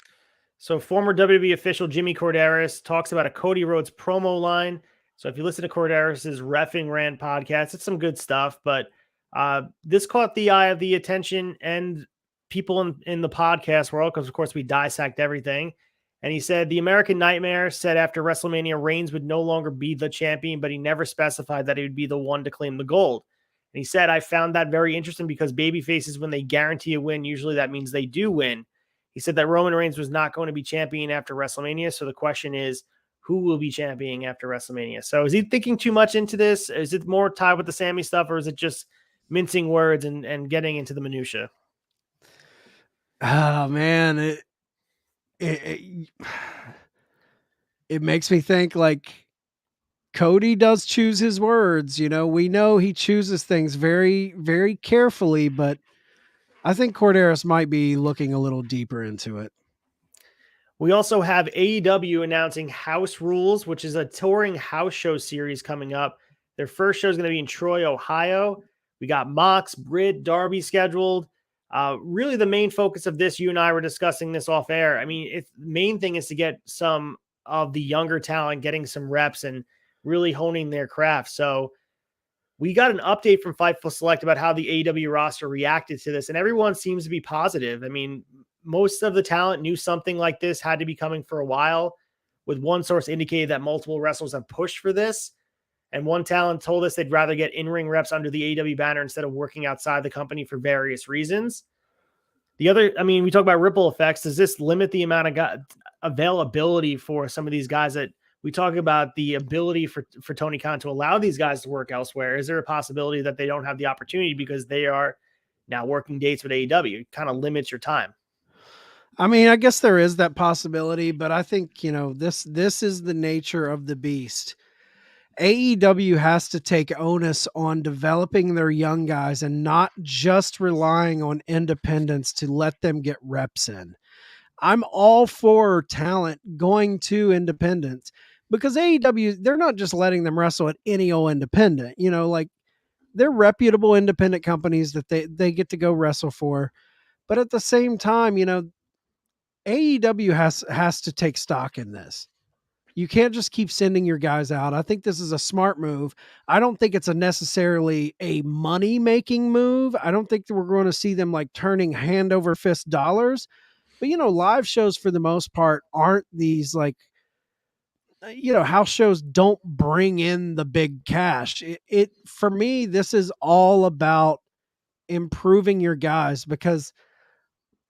So former WWE official Jimmy Corderas talks about a Cody Rhodes promo line. So if you listen to Corderas' Reffing Rant podcast, it's some good stuff, but this caught the eye of the attention and people in the podcast world, because of course we dissect everything. And he said the American Nightmare said after WrestleMania, Reigns would no longer be the champion, but he never specified that he would be the one to claim the gold. And he said, I found that very interesting because baby faces, when they guarantee a win, usually that means they do win. He said that Roman Reigns was not going to be champion after WrestleMania. So the question is, who will be championing after WrestleMania? So is he thinking too much into this? Is it more tied with the Sammy stuff, or is it just mincing words and getting into the minutia? Oh man, it makes me think like Cody does choose his words. You know, we know he chooses things very, very carefully, but I think Corderas might be looking a little deeper into it. We also have AEW announcing House Rules, which is a touring house show series coming up. Their first show is going to be in Troy, Ohio. We got Mox, Britt, Darby scheduled. Really, the main focus of this, you and I were discussing this off air. I mean, the main thing is to get some of the younger talent, getting some reps and really honing their craft. So we got an update from Fightful Select about how the AEW roster reacted to this, and everyone seems to be positive. I mean, most of the talent knew something like this had to be coming for a while, with one source indicated that multiple wrestlers have pushed for this. And one talent told us they'd rather get in-ring reps under the AEW banner instead of working outside the company for various reasons. The other, I mean, we talk about ripple effects. Does this limit the amount of availability for some of these guys that we talk about, the ability for Tony Khan to allow these guys to work elsewhere? Is there a possibility that they don't have the opportunity because they are now working dates with AEW? It kind of limits your time. I mean, I guess there is that possibility, but I think, you know, this is the nature of the beast. AEW has to take onus on developing their young guys and not just relying on independents to let them get reps in. I'm all for talent going to independents, because AEW, they're not just letting them wrestle at any old independent. You know, like, they're reputable independent companies that they get to go wrestle for. But at the same time, you know, AEW has to take stock in this. You can't just keep sending your guys out. I think this is a smart move. I don't think it's necessarily a money-making move. I don't think that we're going to see them like turning hand over fist dollars. But, you know, live shows for the most part aren't these like, you know, house shows don't bring in the big cash. It for me, this is all about improving your guys, because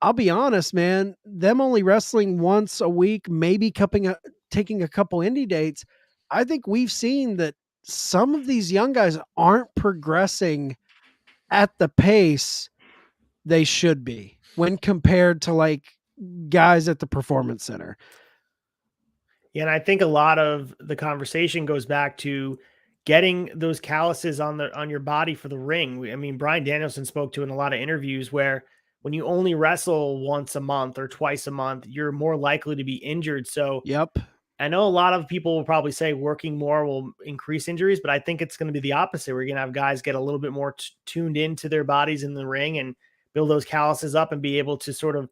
I'll be honest, man, them only wrestling once a week, maybe taking a couple indie dates. I think we've seen that some of these young guys aren't progressing at the pace they should be when compared to like guys at the Performance Center. Yeah, and I think a lot of the conversation goes back to getting those calluses on your body for the ring. I mean, Bryan Danielson spoke to in a lot of interviews where when you only wrestle once a month or twice a month, you're more likely to be injured. So Yep. I know a lot of people will probably say working more will increase injuries, but I think it's going to be the opposite. We're going to have guys get a little bit more tuned into their bodies in the ring and build those calluses up and be able to sort of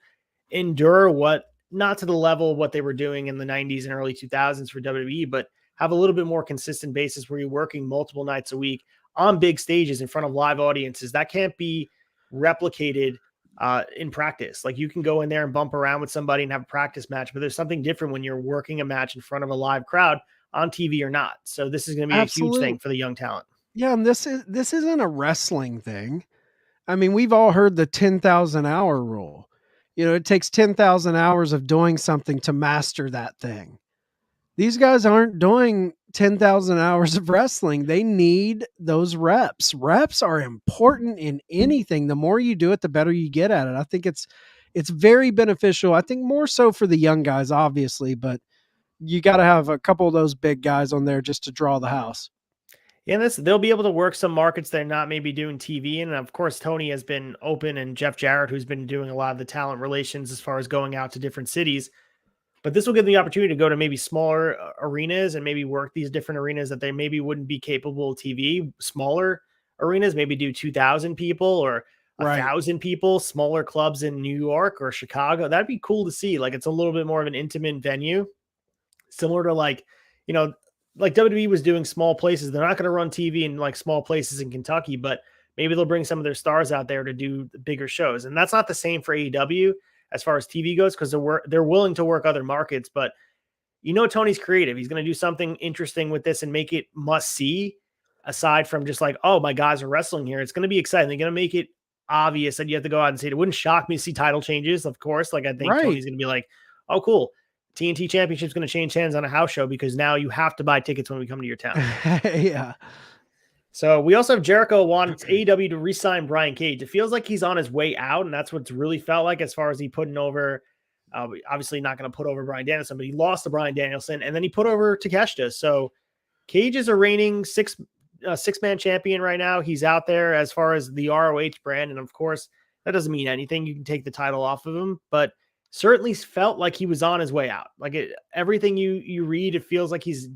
endure what, not to the level of what they were doing in the 90s and early 2000s for WWE, but have a little bit more consistent basis where you're working multiple nights a week on big stages in front of live audiences. That can't be replicated in practice. Like, you can go in there and bump around with somebody and have a practice match, but there's something different when you're working a match in front of a live crowd on TV or not. So this is going to be a huge thing for the young talent. Yeah. And this isn't a wrestling thing. I mean, we've all heard the 10,000 hour rule. You know, it takes 10,000 hours of doing something to master that thing. These guys aren't doing 10,000 hours of wrestling. They need those reps. Reps are important in anything. The more you do it, the better you get at it. I think it's very beneficial. I think more so for the young guys, obviously, but you got to have a couple of those big guys on there just to draw the house. Yeah, and they'll be able to work some markets they're not maybe doing TV. And of course, Tony has been open, and Jeff Jarrett, who's been doing a lot of the talent relations as far as going out to different cities. But this will give them the opportunity to go to maybe smaller arenas and maybe work these different arenas that they maybe wouldn't be capable of TV. Smaller arenas, maybe do 2,000 people or 1,000 people, smaller clubs in New York or Chicago. That'd be cool to see. Like, it's a little bit more of an intimate venue, similar to like WWE was doing small places. They're not going to run TV in like small places in Kentucky, but maybe they'll bring some of their stars out there to do the bigger shows. And that's not the same for AEW as far as TV goes, because they're willing to work other markets. But Tony's creative. He's going to do something interesting with this and make it must see, aside from just like, oh, my guys are wrestling here. It's going to be exciting. They're going to make it obvious that you have to go out and see it. It wouldn't shock me to see title changes, of course. Like, I think Tony's going to be like, oh, cool. TNT Championship's going to change hands on a house show because now you have to buy tickets when we come to your town. Yeah. So we also have Jericho wants AEW to re-sign Brian Cage. It feels like he's on his way out, and that's what's really felt like as far as he putting over. Obviously not going to put over Bryan Danielson, but he lost to Bryan Danielson, and then he put over Takeshita. So Cage is a reigning six-man champion right now. He's out there as far as the ROH brand, and of course, that doesn't mean anything. You can take the title off of him, but certainly felt like he was on his way out. Like everything you read, it feels like he's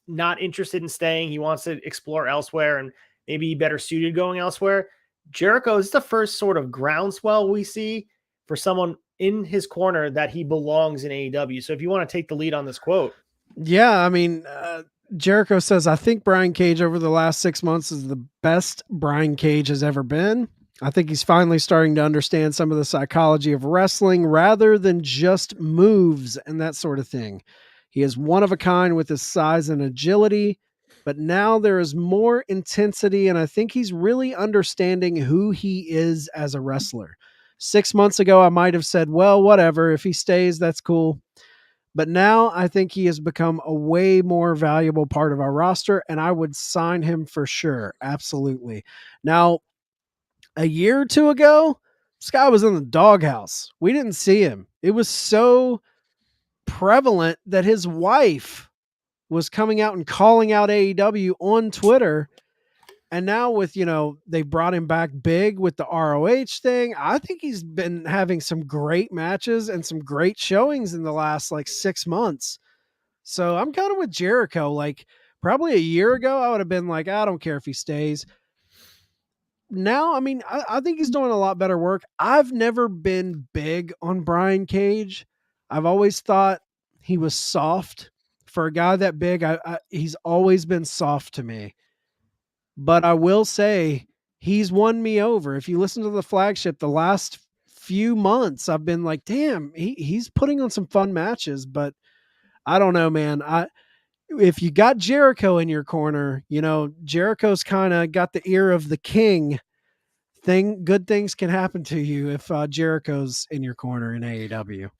not interested in staying. He wants to explore elsewhere and maybe better suited going elsewhere. Jericho is the first sort of groundswell we see for someone in his corner that he belongs in AEW. So if you want to take the lead on this quote. Yeah, I mean, Jericho says, I think Brian Cage over the last 6 months is the best Brian Cage has ever been. I think he's finally starting to understand some of the psychology of wrestling rather than just moves and that sort of thing. He is one of a kind with his size and agility, but now there is more intensity, and I think he's really understanding who he is as a wrestler. 6 months ago, I might have said, well, whatever, if he stays, that's cool. But now I think he has become a way more valuable part of our roster, and I would sign him for sure. Absolutely. Now, a year or two ago, this guy was in the doghouse. We didn't see him. It was so prevalent that his wife was coming out and calling out AEW on Twitter. And now with, they brought him back big with the ROH thing. I think he's been having some great matches and some great showings in the last 6 months. So I'm kind of with Jericho. Like probably a year ago, I would have been like, I don't care if he stays. Now, I mean, I think he's doing a lot better work. I've never been big on Brian Cage. I've always thought he was soft. For a guy that big, he's always been soft to me. But I will say he's won me over. If you listen to the flagship, the last few months, I've been like, damn, he's putting on some fun matches. But I don't know, man. If you got Jericho in your corner, Jericho's kind of got the ear of the king. Good things can happen to you if Jericho's in your corner in AEW.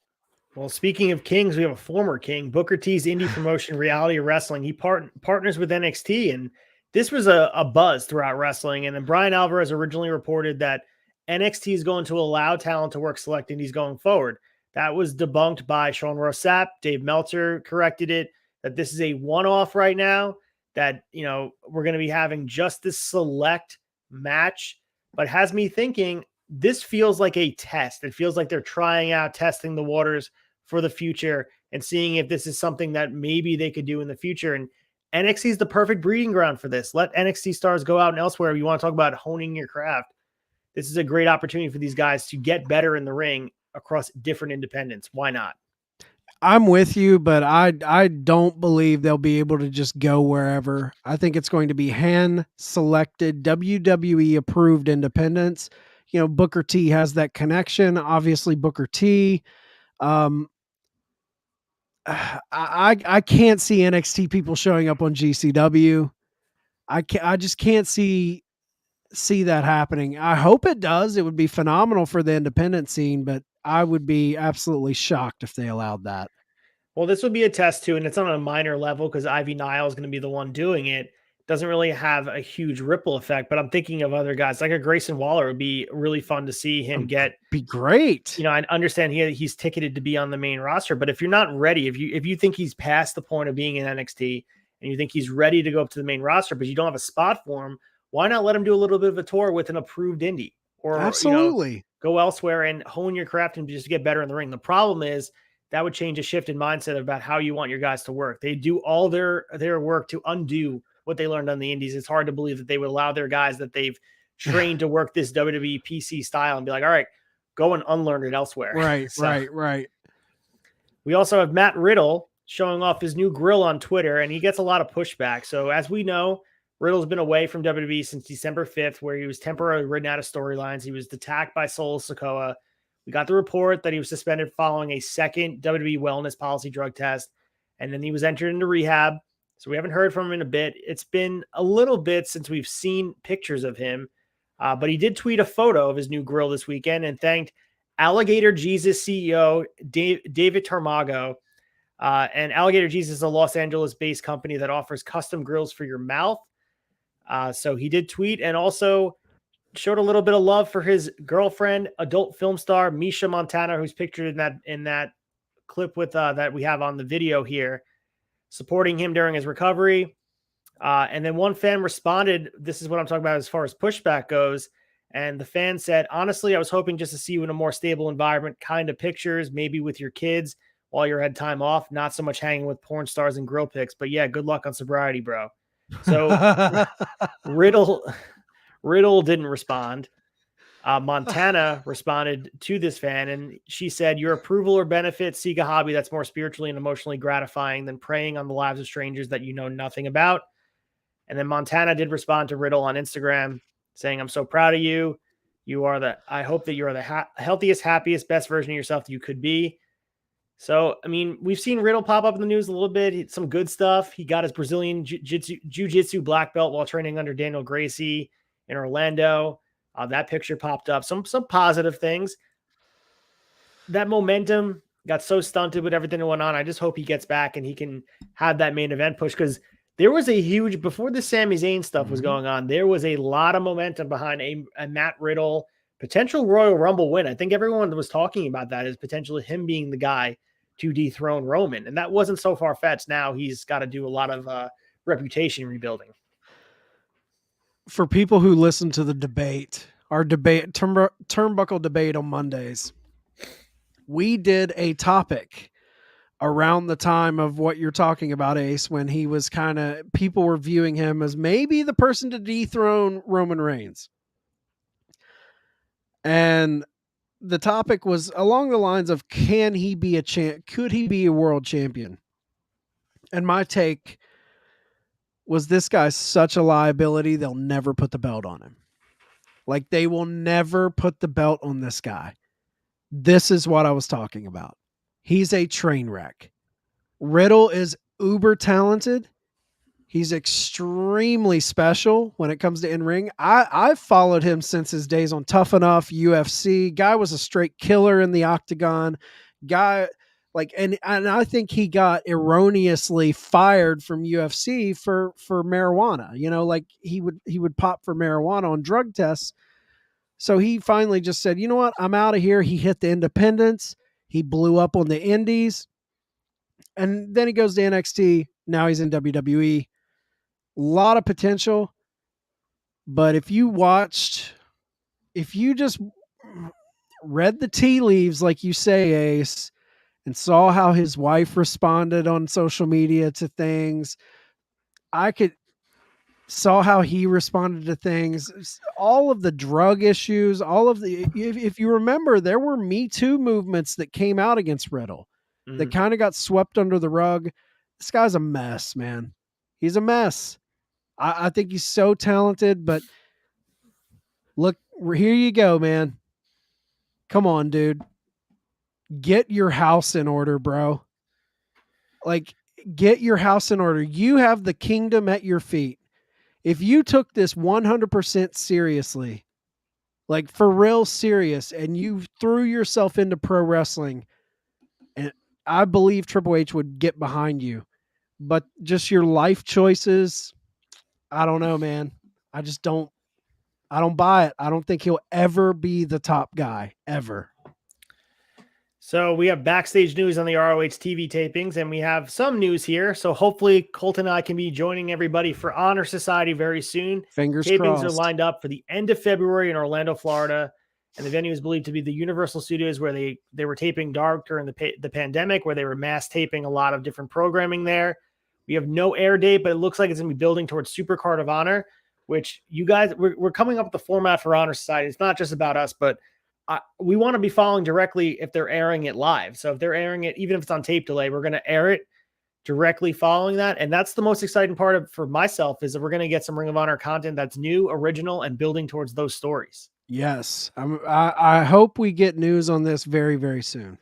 Well, speaking of kings, we have a former king, Booker T's indie promotion, Reality Wrestling. He partners with NXT, and this was a buzz throughout wrestling. And then Brian Alvarez originally reported that NXT is going to allow talent to work select indies going forward. That was debunked by Sean Rossap. Dave Meltzer corrected it, that this is a one-off right now, that, we're going to be having just this select match, but has me thinking this feels like a test. It feels like they're testing the waters for the future and seeing if this is something that maybe they could do in the future. And NXT is the perfect breeding ground for this. Let NXT stars go out and elsewhere. If you want to talk about honing your craft, this is a great opportunity for these guys to get better in the ring across different independents. Why not? I'm with you, but I don't believe they'll be able to just go wherever. I think it's going to be hand-selected, WWE-approved independents. Booker T has that connection. Obviously, Booker T. I can't see NXT people showing up on GCW. I just can't see that happening. I hope it does. It would be phenomenal for the independent scene, but I would be absolutely shocked if they allowed that. Well, this would be a test too, and it's on a minor level because Ivy Nile is going to be the one doing it. Doesn't really have a huge ripple effect, but I'm thinking of other guys like a Grayson Waller. It would be really fun to see him get. Be great. You know, I understand he's ticketed to be on the main roster, but if you're not ready, if you think he's past the point of being in NXT and you think he's ready to go up to the main roster, but you don't have a spot for him, why not let him do a little bit of a tour with an approved indie or absolutely go elsewhere and hone your craft and just get better in the ring? The problem is that would change a shift in mindset about how you want your guys to work. They do all their work to undo what they learned on the indies. It's hard to believe that they would allow their guys that they've trained to work this WWE PC style and be like, all right, go and unlearn it elsewhere. Right, So, right. We also have Matt Riddle showing off his new grill on Twitter, and he gets a lot of pushback. So as we know, Riddle's been away from WWE since December 5th, where he was temporarily ridden out of storylines. He was attacked by Solo Sikoa. We got the report that he was suspended following a second WWE wellness policy drug test, and then he was entered into rehab. So we haven't heard from him in a bit. It's been a little bit since we've seen pictures of him, but he did tweet a photo of his new grill this weekend and thanked Alligator Jesus CEO David Tarmago. And Alligator Jesus is a Los Angeles-based company that offers custom grills for your mouth. So he did tweet and also showed a little bit of love for his girlfriend, adult film star Misha Montana, who's pictured in that clip with that we have on the video here, supporting him during his recovery. And then one fan responded, this is what I'm talking about as far as pushback goes. And the fan said, honestly, I was hoping just to see you in a more stable environment, kind of pictures, maybe with your kids while you had time off, not so much hanging with porn stars and grill pics. But yeah, good luck on sobriety, bro. So Riddle didn't respond. Montana responded to this fan, and she said, your approval or benefit, seek a hobby that's more spiritually and emotionally gratifying than preying on the lives of strangers that you know nothing about. And then Montana did respond to Riddle on Instagram saying, I'm so proud of you. I hope that you're the healthiest, happiest, best version of yourself that you could be. So, I mean, we've seen Riddle pop up in the news a little bit. Some good stuff. He got his Brazilian jiu-jitsu black belt while training under Daniel Gracie in Orlando. That picture popped up. Some positive things. That momentum got so stunted with everything that went on. I just hope he gets back and he can have that main event push, because there was a huge, before the Sami Zayn stuff was going on, there was a lot of momentum behind a Matt Riddle potential Royal Rumble win. I think everyone was talking about that as potentially him being the guy to dethrone Roman. And that wasn't so far-fetched. Now he's got to do a lot of reputation rebuilding. For people who listen to the debate, our debate, turnbuckle debate on Mondays, we did a topic around the time of what you're talking about, Ace, when he was people were viewing him as maybe the person to dethrone Roman Reigns. And the topic was along the lines of, can he be could he be a world champion? And my take was, this guy's such a liability, they'll never put the belt on him. Like, they will never put the belt on this guy. This is what I was talking about. He's a train wreck. Riddle is uber talented. He's extremely special when it comes to in-ring. I've followed him since his days on Tough Enough, UFC. Guy was a straight killer in the octagon. Guy, and I think he got erroneously fired from UFC for marijuana. You know, like he would pop for marijuana on drug tests. So he finally just said, you know what? I'm out of here. He hit the independents. He blew up on the indies. And then he goes to NXT. Now he's in WWE. A lot of potential. But if you just read the tea leaves, like you say, Ace, and saw how his wife responded on social media to things, saw how he responded to things, all of the drug issues, if you remember, there were Me Too movements that came out against Riddle that kind of got swept under the rug. This guy's a mess, man. He's a mess. I think he's so talented, but look, here you go, man. Come on, dude. Get your house in order, bro. Like, get your house in order. You have the kingdom at your feet. If you took this 100% seriously, like for real serious, and you threw yourself into pro wrestling, and I believe Triple H would get behind you, but just your life choices, I don't know, man. I don't buy it. I don't think he'll ever be the top guy, ever. So we have backstage news on the ROH TV tapings, and we have some news here. So hopefully Colton and I can be joining everybody for Honor Society very soon. Fingers Tapings crossed. are lined up for the end of February in Orlando, Florida. And the venue is believed to be the Universal Studios, where they were taping dark during the pandemic, where they were mass taping a lot of different programming there. We have no air date, but it looks like it's going to be building towards Supercard of Honor, which you guys, we're coming up with the format for Honor Society. It's not just about us, but we want to be following directly if they're airing it live. So if they're airing it, even if it's on tape delay, we're going to air it directly following that. And that's the most exciting part for myself, is that we're going to get some Ring of Honor content that's new, original, and building towards those stories. Yes. I hope we get news on this very, very soon.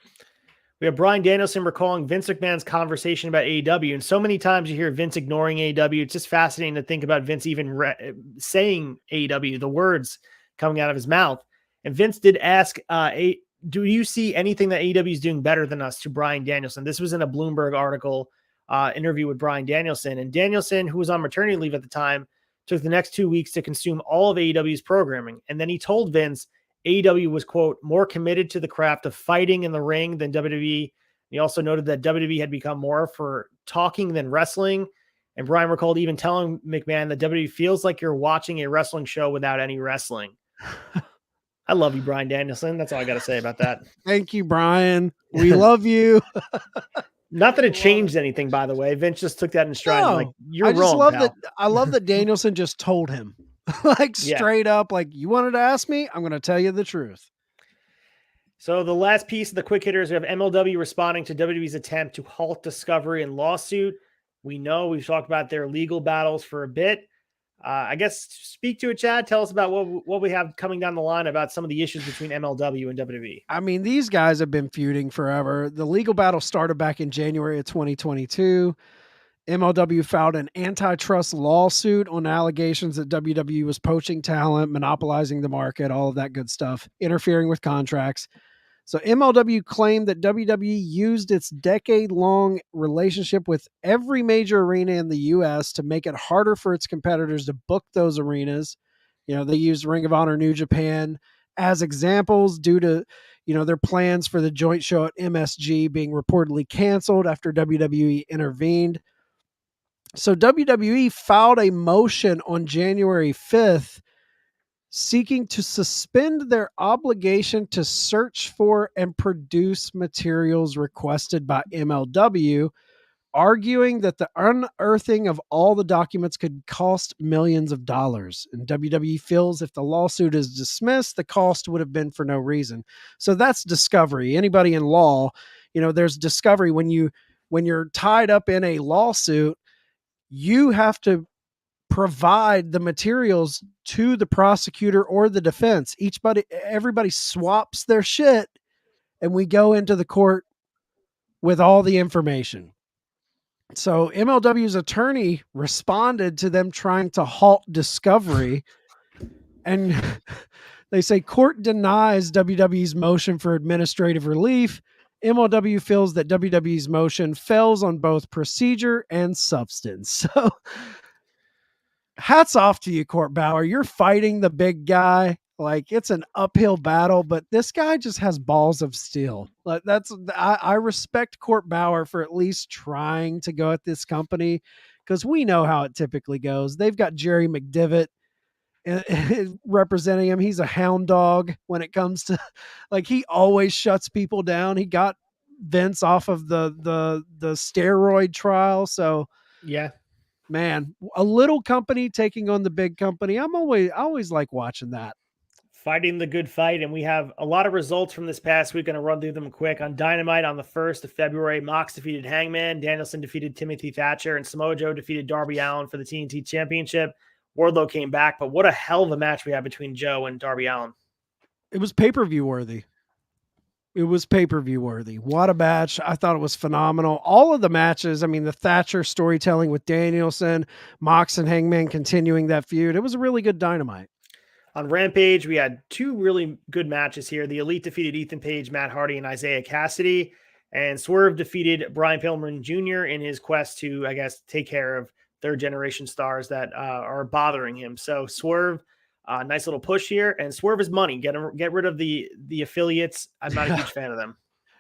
We have Bryan Danielson recalling Vince McMahon's conversation about AEW. And so many times you hear Vince ignoring AEW. It's just fascinating to think about Vince even saying AEW, the words coming out of his mouth. And Vince did ask, do you see anything that AEW is doing better than us, to Bryan Danielson? This was in a Bloomberg article interview with Bryan Danielson. And Danielson, who was on maternity leave at the time, took the next 2 weeks to consume all of AEW's programming. And then he told Vince AEW was, quote, more committed to the craft of fighting in the ring than WWE. He also noted that WWE had become more for talking than wrestling. And Bryan recalled even telling McMahon that WWE feels like you're watching a wrestling show without any wrestling. I love you, Bryan Danielson. That's all I got to say about that. Thank you, Bryan. We love you. Not that it changed anything, by the way. Vince just took that in stride. No, Like, you're wrong, pal. I love that Danielson just told him, like, straight up, like, you wanted to ask me, I'm going to tell you the truth. So the last piece of the quick hitters, we have MLW responding to WWE's attempt to halt Discovery and lawsuit. We know we've talked about their legal battles for a bit. I guess speak to it, Chad. Tell us about what we have coming down the line about some of the issues between MLW and WWE. I mean, these guys have been feuding forever. The legal battle started back in January of 2022. MLW filed an antitrust lawsuit on allegations that WWE was poaching talent, monopolizing the market, all of that good stuff, interfering with contracts. So MLW claimed that WWE used its decade-long relationship with every major arena in the U.S. to make it harder for its competitors to book those arenas. You know, they used Ring of Honor, New Japan as examples due to, you know, their plans for the joint show at MSG being reportedly canceled after WWE intervened. So WWE filed a motion on January 5th seeking to suspend their obligation to search for and produce materials requested by MLW, arguing that the unearthing of all the documents could cost millions of dollars. And WWE feels if the lawsuit is dismissed, the cost would have been for no reason. So that's discovery. Anybody in law, you know, there's discovery. When you're tied up in a lawsuit, you have to provide the materials to the prosecutor or the defense. Everybody swaps their shit, and we go into the court with all the information. So MLW's attorney responded to them trying to halt discovery, and they say court denies WWE's motion for administrative relief. MLW feels that WWE's motion fails on both procedure and substance. So hats off to you, Court Bauer. You're fighting the big guy. Like, it's an uphill battle, but this guy just has balls of steel. Like, I respect Court Bauer for at least trying to go at this company, because we know how it typically goes. They've got Jerry McDivitt representing him. He's a hound dog when it comes to, like, he always shuts people down. He got Vince off of the steroid trial. So yeah, man, a little company taking on the big company. I always like watching that. Fighting the good fight. And we have a lot of results from this past week. Going to run through them quick. On Dynamite on the 1st of February, Mox defeated Hangman, Danielson defeated Timothy Thatcher, and Samoa Joe defeated Darby Allin for the TNT Championship. Wardlow came back, but what a hell of a match we had between Joe and Darby Allin. It was pay-per-view worthy. What a match. I thought it was phenomenal. All of the matches, I mean, the Thatcher storytelling with Danielson, Mox and Hangman continuing that feud. It was a really good Dynamite. On Rampage, we had two really good matches here. The Elite defeated Ethan Page, Matt Hardy, and Isaiah Cassidy. And Swerve defeated Brian Pillman Jr. in his quest to, I guess, take care of third generation stars that are bothering him. So Swerve, nice little push here, and Swerve is money. Get rid of the affiliates. I'm not a huge fan of them.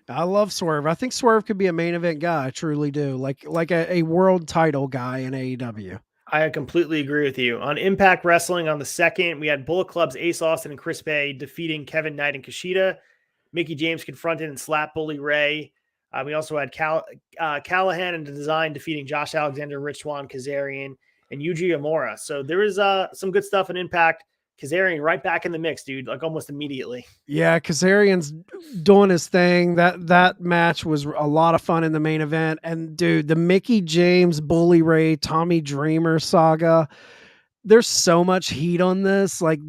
I love Swerve. I think Swerve could be a main event guy. I truly do. Like a world title guy in AEW. I completely agree with you. On Impact Wrestling on the 2nd, we had Bullet Club's Ace Austin and Chris Bay defeating Kevin Knight and Kushida. Mickey James confronted and slapped Bully Ray. We also had Callahan and Design defeating Josh Alexander, Rich Swann, Kazarian, and Yuji Amora. So there is some good stuff in Impact. Kazarian right back in the mix, dude, like almost immediately. Yeah, Kazarian's doing his thing. That match was a lot of fun in the main event. And dude, the Mickey James, Bully Ray, Tommy Dreamer saga, there's so much heat on this. Like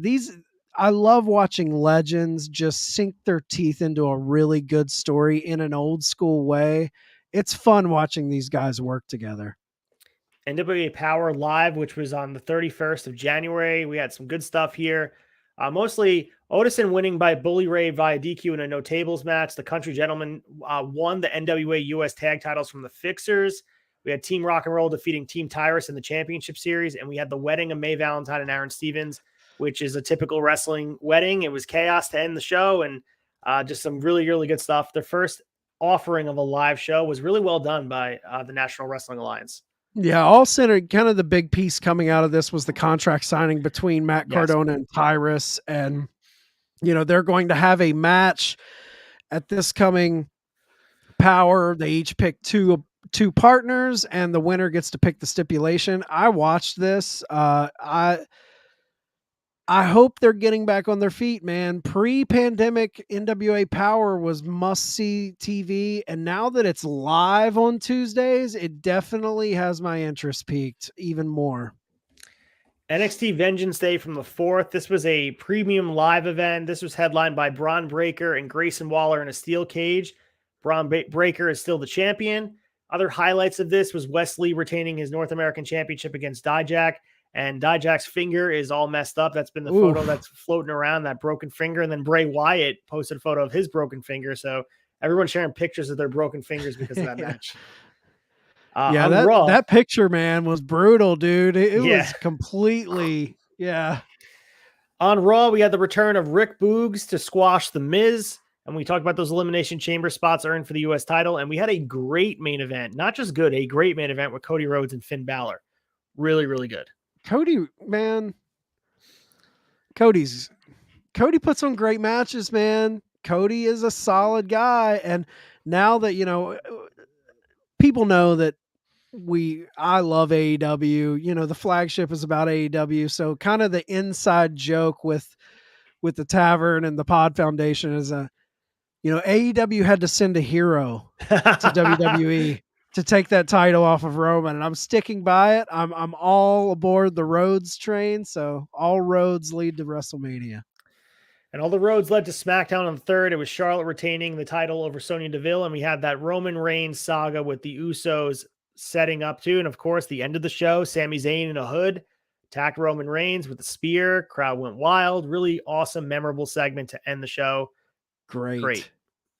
I love watching legends just sink their teeth into a really good story in an old school way. It's fun watching these guys work together. NWA Power Live, which was on the 31st of January. We had some good stuff here. Mostly Otison winning by Bully Ray via DQ in a no tables match. The Country Gentlemen won the NWA US tag titles from the Fixers. We had Team Rock and Roll defeating Team Tyrus in the championship series. And we had the wedding of Mae Valentine and Aaron Stevens, which is a typical wrestling wedding. It was chaos to end the show and just some really, really good stuff. The first offering of a live show was really well done by the National Wrestling Alliance. Yeah, all centered. Kind of the big piece coming out of this was the contract signing between Matt Cardona and Tyrus. And, they're going to have a match at this coming Power. They each pick two partners, and the winner gets to pick the stipulation. I watched this. I hope they're getting back on their feet, man. Pre-pandemic NWA Power was must-see TV, and now that it's live on Tuesdays, it definitely has my interest peaked even more. NXT Vengeance Day from the 4th. This was a premium live event. This was headlined by Braun Breaker and Grayson Waller in a steel cage. Braun Breaker is still the champion. Other highlights of this was Wesley retaining his North American Championship against Dijak. And Dijak's finger is all messed up. That's been the photo that's floating around, that broken finger. And then Bray Wyatt posted a photo of his broken finger. So everyone's sharing pictures of their broken fingers because of that match. Yeah, that picture, man, was brutal, dude. It was completely, On Raw, we had the return of Rick Boogs to squash The Miz. And we talked about those Elimination Chamber spots earned for the U.S. title. And we had a great main event. Not just good, a great main event with Cody Rhodes and Finn Balor. Really, really good. Cody, man, Cody puts on great matches, man. Cody is a solid guy. And now that, people know that I love AEW, the flagship is about AEW. So kind of the inside joke with the Tavern and the Pod Foundation is AEW had to send a hero to WWE to take that title off of Roman, and I'm sticking by it. I'm all aboard the Rhodes train, so all roads lead to WrestleMania. And all the roads led to SmackDown on the 3rd. It was Charlotte retaining the title over Sonya Deville, and we had that Roman Reigns saga with the Usos setting up to, and of course, the end of the show, Sami Zayn in a hood attacked Roman Reigns with a spear. Crowd went wild. Really awesome, memorable segment to end the show. Great.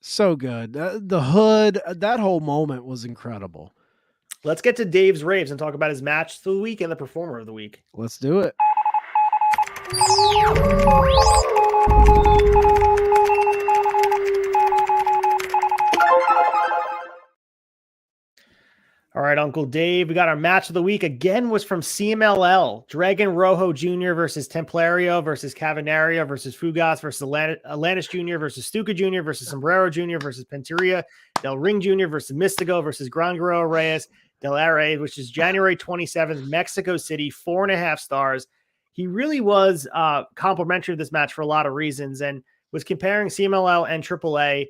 So good. The hood, that whole moment was incredible. Let's get to Dave's raves and talk about his match of the week and the performer of the week. Let's do it. All right, Uncle Dave, we got our match of the week. Again, was from CMLL. Dragon Rojo Jr. versus Templario versus Cavernario versus Fugas versus Atlantis Jr. versus Stuka Jr. versus Sombrero Jr. versus Penteria Del Ring Jr. versus Mystico versus Gran Guerrero Reyes Del Aire, which is January 27th, Mexico City, 4.5 stars. He really was complimentary of this match for a lot of reasons and was comparing CMLL and AAA,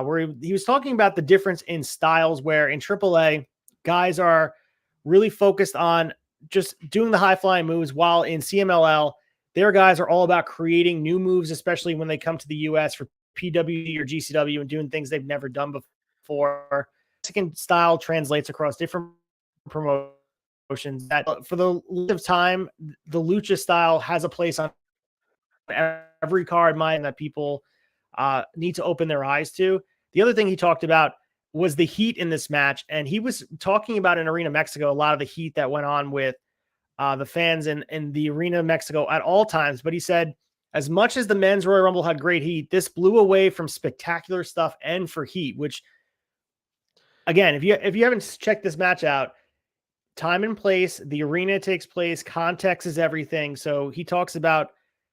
where he was talking about the difference in styles, where in AAA, guys are really focused on just doing the high flying moves, while in CMLL, their guys are all about creating new moves, especially when they come to the US for PWG or GCW and doing things they've never done before. Second style translates across different promotions. That for the length of time, the lucha style has a place on every card, mind that people need to open their eyes to. The other thing he talked about was the heat in this match. And he was talking about in Arena Mexico, a lot of the heat that went on with the fans in the Arena Mexico at all times. But he said, as much as the men's Royal Rumble had great heat, this blew away from spectacular stuff and for heat, which, again, if you haven't checked this match out, time and place, the arena takes place, context is everything. So he talks about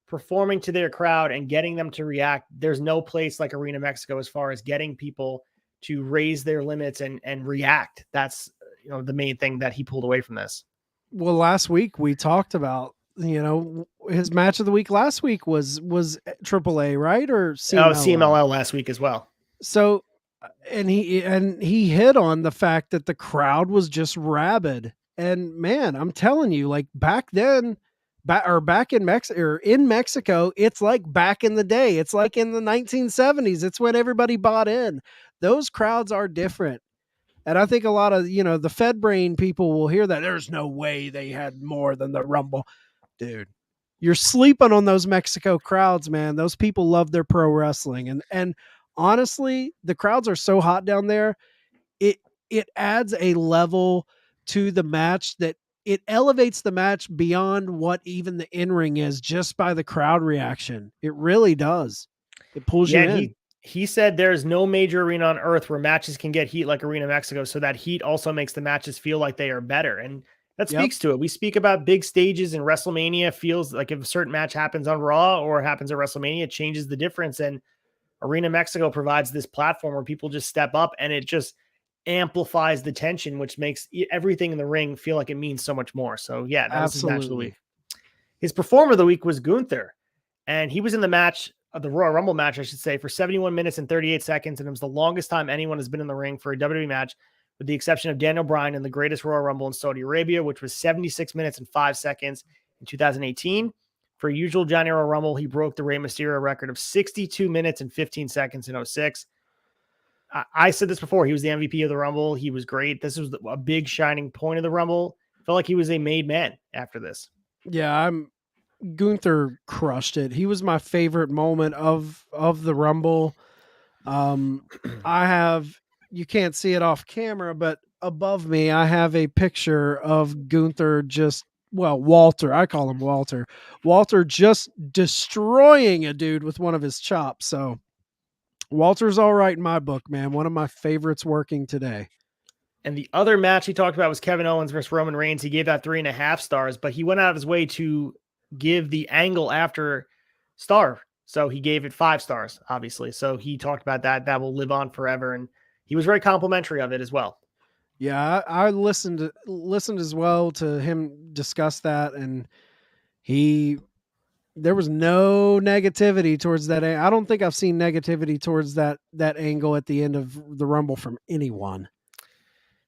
performing to their crowd and getting them to react. There's no place like Arena Mexico as far as getting people to raise their limits and react. That's, the main thing that he pulled away from this. Well, last week we talked about, his match of the week last week was AAA, right? Or CMLL? CMLL last week as well. So, and he hit on the fact that the crowd was just rabid. And man, I'm telling you, like back then, back in Mexico, it's like back in the day. It's like in the 1970s. It's when everybody bought in. Those crowds are different. And I think a lot of, the Fed brain people will hear that. There's no way they had more than the Rumble. Dude, you're sleeping on those Mexico crowds, man. Those people love their pro wrestling. And honestly, the crowds are so hot down there. It adds a level to the match that it elevates the match beyond what even the in-ring is just by the crowd reaction. It really does. It pulls you in. He said there's no major arena on earth where matches can get heat like Arena Mexico. So that heat also makes the matches feel like they are better. And that speaks to it. We speak about big stages, and WrestleMania feels like if a certain match happens on Raw or happens at WrestleMania, it changes the difference. And Arena Mexico provides this platform where people just step up, and it just amplifies the tension, which makes everything in the ring feel like it means so much more. So yeah, that was his match of the week. His performer of the week was Gunther, and he was in the match, the Royal Rumble match, I should say, for 71 minutes and 38 seconds. And it was the longest time anyone has been in the ring for a WWE match, with the exception of Daniel Bryan in the greatest Royal Rumble in Saudi Arabia, which was 76 minutes and 5 seconds in 2018. For a usual January Rumble, he broke the Rey Mysterio record of 62 minutes and 15 seconds in 06. I said this before. He was the MVP of the Rumble. He was great. This was a big shining point of the Rumble. Felt like he was a made man after this. Yeah, Gunther crushed it. He was my favorite moment of the Rumble. You can't see it off camera, but above me, I have a picture of Gunther Walter. I call him Walter. Walter just destroying a dude with one of his chops. So Walter's all right in my book, man. One of my favorites working today. And the other match he talked about was Kevin Owens versus Roman Reigns. He gave that 3.5 stars, but he went out of his way to give the angle after star. So he gave it 5 stars, obviously. So he talked about that. That will live on forever. And he was very complimentary of it as well. Yeah, I listened as well to him discuss that, and there was no negativity towards that. I don't think I've seen negativity towards that angle at the end of the Rumble from anyone.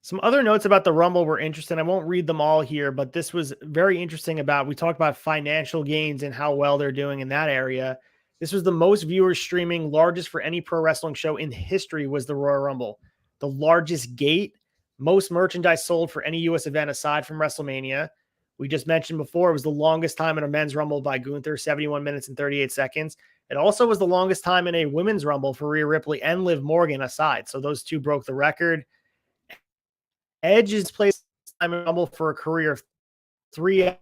Some other notes about the Rumble were interesting. I won't read them all here, but this was very interesting we talked about financial gains and how well they're doing in that area. This was the most viewers streaming, largest for any pro wrestling show in history was the Royal Rumble. The largest gate, most merchandise sold for any U.S. event aside from WrestleMania. We just mentioned before, it was the longest time in a men's Rumble by Gunther, 71 minutes and 38 seconds. It also was the longest time in a women's Rumble for Rhea Ripley and Liv Morgan aside. So those two broke the record. Edge's placed time in Rumble for a career of 3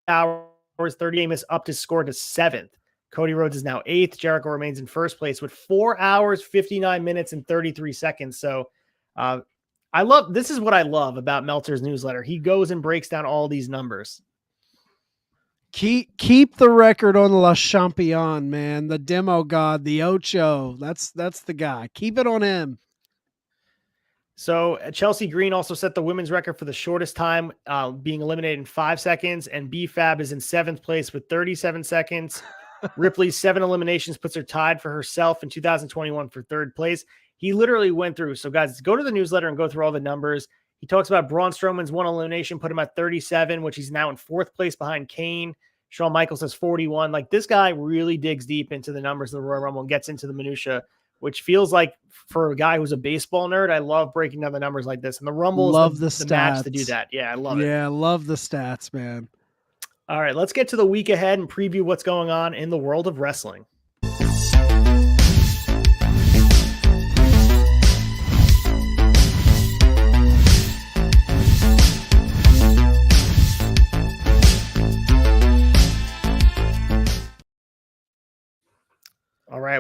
hours, 38 minutes, up to score to 7th. Cody Rhodes is now 8th. Jericho remains in first place with 4 hours, 59 minutes, and 33 seconds. So this is what I love about Meltzer's newsletter. He goes and breaks down all these numbers. Keep the record on La Champion, man. The demo god, the Ocho. That's the guy. Keep it on him. So Chelsea Green also set the women's record for the shortest time, being eliminated in 5 seconds. And B-Fab is in 7th place with 37 seconds. Ripley's 7 eliminations puts her tied for herself in 2021 for 3rd place. He literally went through. So guys, go to the newsletter and go through all the numbers. He talks about Braun Strowman's 1 elimination, put him at 37, which he's now in 4th place behind Kane. Shawn Michaels has 41. Like, this guy really digs deep into the numbers of the Royal Rumble and gets into the minutia, which feels like, for a guy who's a baseball nerd, I love breaking down the numbers like this. And the Rumble is the match to do that. Yeah, I love it. Yeah, I love the stats, man. All right, let's get to the week ahead and preview what's going on in the world of wrestling.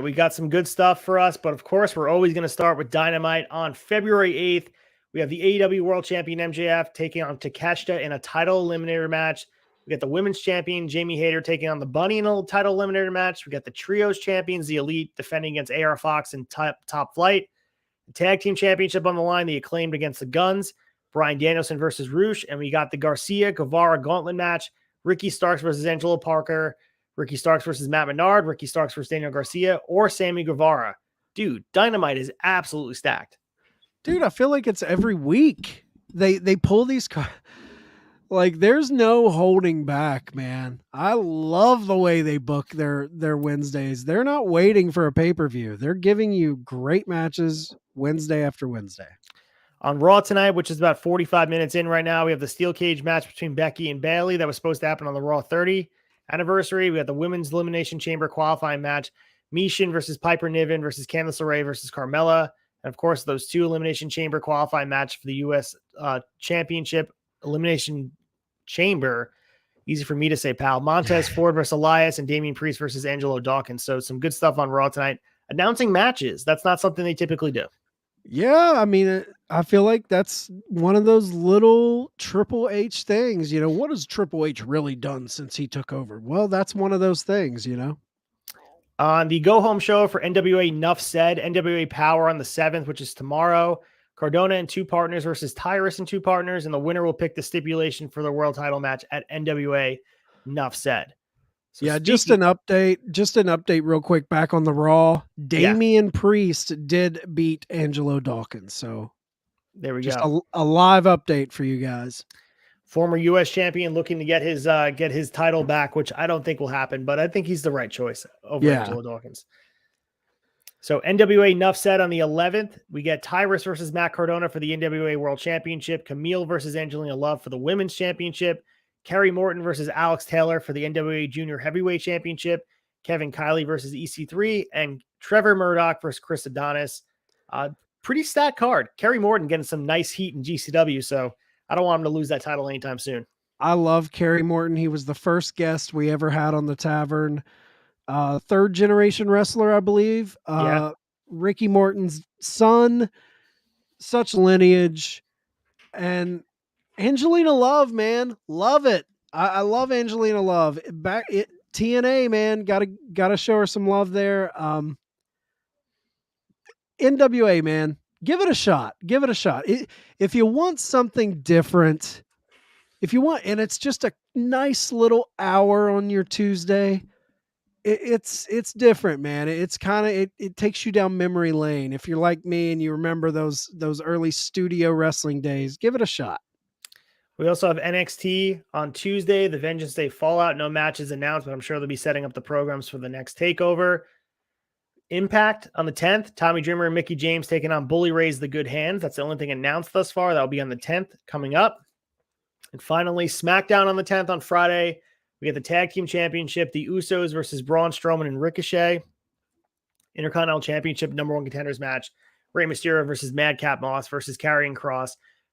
We got some good stuff for us, but of course, we're always going to start with Dynamite on February 8th. We have the AEW World Champion MJF taking on Takeshita in a title eliminator match. We got the Women's Champion Jamie Hayter taking on the Bunny in a title eliminator match. We got the Trios Champions, the Elite, defending against AR Fox and Top Flight. The Tag Team Championship on the line, the Acclaimed against the Guns. Bryan Danielson versus Roosh. And we got the Garcia-Guevara Gauntlet match. Ricky Starks versus Angelo Parker. Ricky Starks versus Matt Menard. Ricky Starks versus Daniel Garcia. Or Sammy Guevara. Dude, Dynamite is absolutely stacked. Dude, I feel like it's every week. They pull these like there's no holding back, man. I love the way they book their Wednesdays. They're not waiting for a pay-per-view. They're giving you great matches Wednesday after Wednesday. On Raw tonight, which is about 45 minutes in right now, we have the steel cage match between Becky and Bayley that was supposed to happen on the Raw 30 anniversary. We got the Women's Elimination Chamber qualifying match, Mishin versus Piper Niven versus Candice LeRae versus Carmella. And of course, those two Elimination Chamber qualifying match for the U.S. Championship Elimination Chamber. Easy for me to say, pal. Montez Ford versus Elias and Damian Priest versus Angelo Dawkins. So some good stuff on Raw tonight. Announcing matches. That's not something they typically do. Yeah, I mean, I feel like that's one of those little Triple H things. You know, what has Triple H really done since he took over? Well, that's one of those things, you know. On the go-home show for NWA Nuff Said, NWA Power on the 7th, which is tomorrow. Cardona and two partners versus Tyrus and two partners, and the winner will pick the stipulation for the world title match at NWA Nuff Said. So yeah, just an update real quick back on the Raw. Damian Priest did beat Angelo Dawkins. So there we go. A live update for you guys. Former U.S. champion looking to get his title back, which I don't think will happen, but I think he's the right choice over Angelo Dawkins. So NWA Nuff Said on the 11th, we get Tyrus versus Matt Cardona for the NWA World Championship, Camille versus Angelina Love for the Women's Championship, Kerry Morton versus Alex Taylor for the NWA Junior Heavyweight Championship, Kevin Kiley versus EC3, and Trevor Murdoch versus Chris Adonis. Pretty stacked card. Kerry Morton getting some nice heat in GCW, so I don't want him to lose that title anytime soon. I love Kerry Morton. He was the first guest we ever had on the Tavern. Third generation wrestler, I believe. Ricky Morton's son, such lineage. And Angelina Love, man, love it. I love Angelina Love. TNA, man, gotta show her some love there. NWA, man, give it a shot. Give it a shot. If you want something different, and it's just a nice little hour on your Tuesday, it's different, man. It's kind of it takes you down memory lane. If you're like me and you remember those early studio wrestling days, give it a shot. We also have NXT on Tuesday, the Vengeance Day Fallout. No matches announced, but I'm sure they'll be setting up the programs for the next takeover. Impact on the 10th, Tommy Dreamer and Mickey James taking on Bully Ray's The Good Hands. That's the only thing announced thus far. That'll be on the 10th coming up. And finally, SmackDown on the 10th on Friday. We get the Tag Team Championship, the Usos versus Braun Strowman and Ricochet. Intercontinental Championship number one contenders match. Rey Mysterio versus Madcap Moss versus Karrion Kross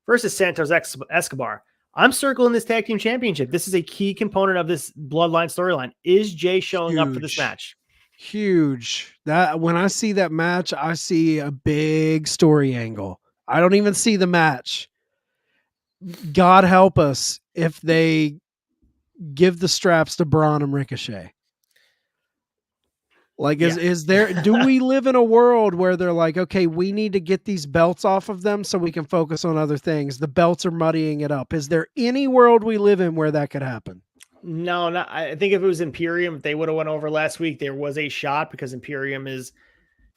versus Santos Escobar. I'm circling this Tag Team Championship. This is a key component of this Bloodline storyline. Is Jay showing up for this match? Huge. That when I see that match, I see a big story angle. I don't even see the match. God help us if they give the straps to Braun and Ricochet. Like, is there, do we live in a world where they're like, okay, we need to get these belts off of them so we can focus on other things. The belts are muddying it up. Is there any world we live in where that could happen? No, not. I think if it was Imperium, if they would have went over last week, there was a shot because Imperium is,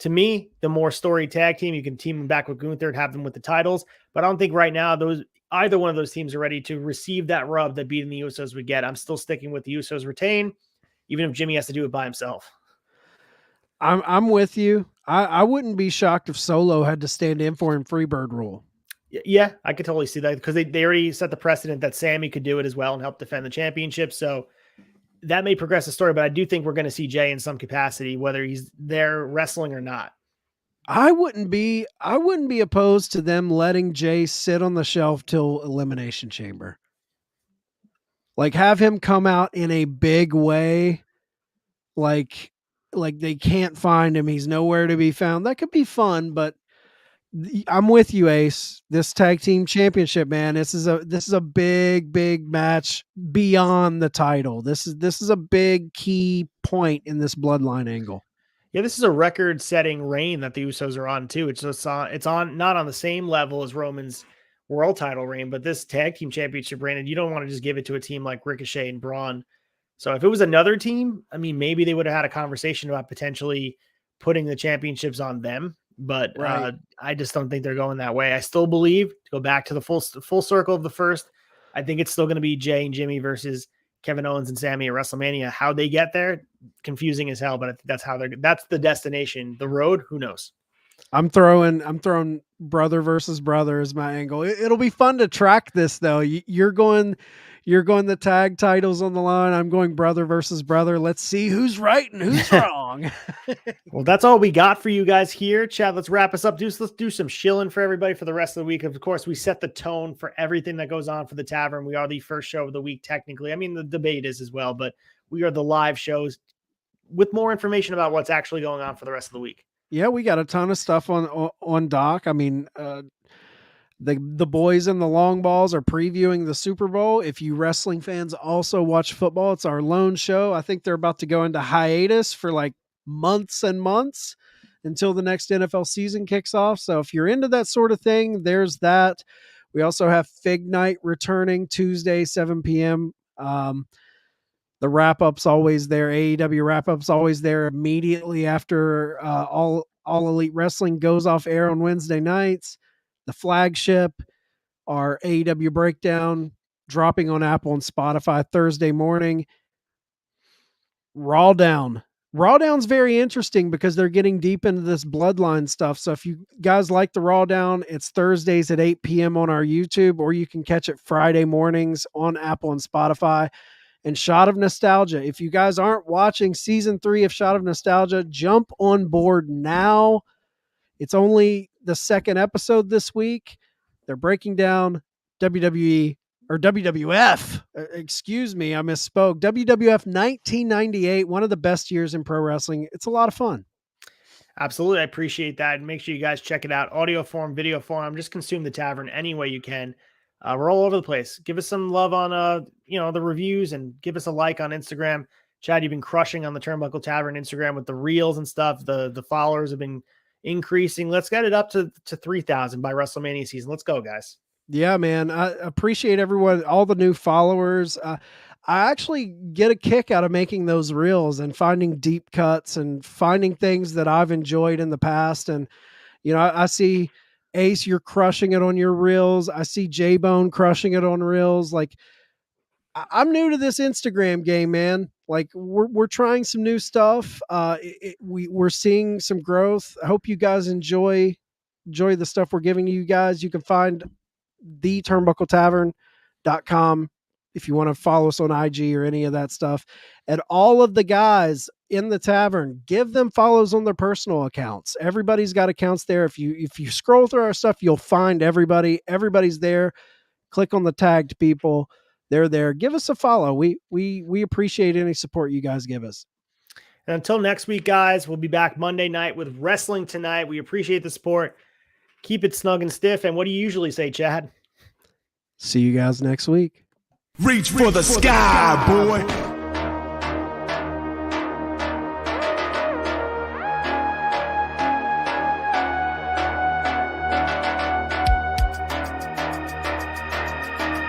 to me, the more story tag team. You can team them back with Gunther and have them with the titles. But I don't think right now either one of those teams are ready to receive that rub that beating the Usos would get. I'm still sticking with the Usos retain, even if Jimmy has to do it by himself. I'm with you. I wouldn't be shocked if Solo had to stand in for him Freebird rule. Yeah, I could totally see that because they already set the precedent that Sammy could do it as well and help defend the championship. So that may progress the story, but I do think we're going to see Jay in some capacity, whether he's there wrestling or not. I wouldn't be opposed to them letting Jay sit on the shelf till Elimination Chamber. Like have him come out in a big way, like like they can't find him. He's nowhere to be found. That could be fun, but I'm with you, Ace. This tag team championship, man. This is a big match beyond the title. This is a big key point in this bloodline angle. Yeah, this is a record-setting reign that the Usos are on too. It's on not on the same level as Roman's world title reign, but this tag team championship reign, and you don't want to just give it to a team like Ricochet and Braun. So if it was another team, I mean, maybe they would have had a conversation about potentially putting the championships on them. But Right. I just don't think they're going that way. I still believe, to go back to the full circle of the first, I think it's still going to be Jay and Jimmy versus Kevin Owens and Sami at WrestleMania. How they get there, confusing as hell, but I think that's the destination. The road, who knows? I'm throwing brother versus brother as my angle. It'll be fun to track this though. You're going the tag titles on the line. I'm going brother versus brother. Let's see who's right and who's wrong. Well, that's all we got for you guys here. Chad, let's wrap us up. Let's do some shilling for everybody for the rest of the week. Of course, we set the tone for everything that goes on for the tavern. We are the first show of the week, technically. I mean, the debate is as well, but we are the live shows with more information about what's actually going on for the rest of the week. Yeah, we got a ton of stuff on doc. I mean, the boys in the long balls are previewing the Super Bowl. If you wrestling fans also watch football, it's our lone show. I think they're about to go into hiatus for like months and months until the next NFL season kicks off. So if you're into that sort of thing, there's that. We also have Fig Night returning Tuesday, 7 p.m. The wrap-up's always there. AEW wrap-up's always there immediately after all Elite Wrestling goes off air on Wednesday nights. The flagship, our AEW breakdown, dropping on Apple and Spotify Thursday morning. Raw Down. Raw Down's very interesting because they're getting deep into this bloodline stuff. So if you guys like the Raw Down, it's Thursdays at 8 p.m. on our YouTube, or you can catch it Friday mornings on Apple and Spotify. And Shot of Nostalgia. If you guys aren't watching season 3 of Shot of Nostalgia, jump on board now. It's only the second episode this week. They're breaking down WWE or WWF. Excuse me, I misspoke. WWF 1998, one of the best years in pro wrestling. It's a lot of fun. Absolutely. I appreciate that. And make sure you guys check it out. Audio form, video form. Just consume the tavern any way you can. We're all over the place. Give us some love on, the reviews, and give us a like on Instagram. Chad, you've been crushing on the Turnbuckle Tavern Instagram with the reels and stuff. The followers have been increasing. Let's get it up to 3,000 by WrestleMania season. Let's go, guys. Yeah, man. I appreciate everyone, all the new followers. I actually get a kick out of making those reels and finding deep cuts and finding things that I've enjoyed in the past. And, I see Ace, you're crushing it on your reels. I see J-Bone crushing it on reels. Like, I'm new to this Instagram game, man. Like, we're trying some new stuff. We're seeing some growth. I hope you guys enjoy the stuff we're giving you guys. You can find theturnbuckletavern.com if you want to follow us on IG or any of that stuff. And all of the guys in the tavern, give them follows on their personal accounts. Everybody's got accounts there. If you scroll through our stuff, you'll find everybody. Everybody's there. Click on the tagged people. They're there. Give us a follow. We appreciate any support you guys give us. And until next week, guys, we'll be back Monday night with Wrestling Tonight. We appreciate the support. Keep it snug and stiff. And what do you usually say, Chad? See you guys next week. Reach for the sky, boy.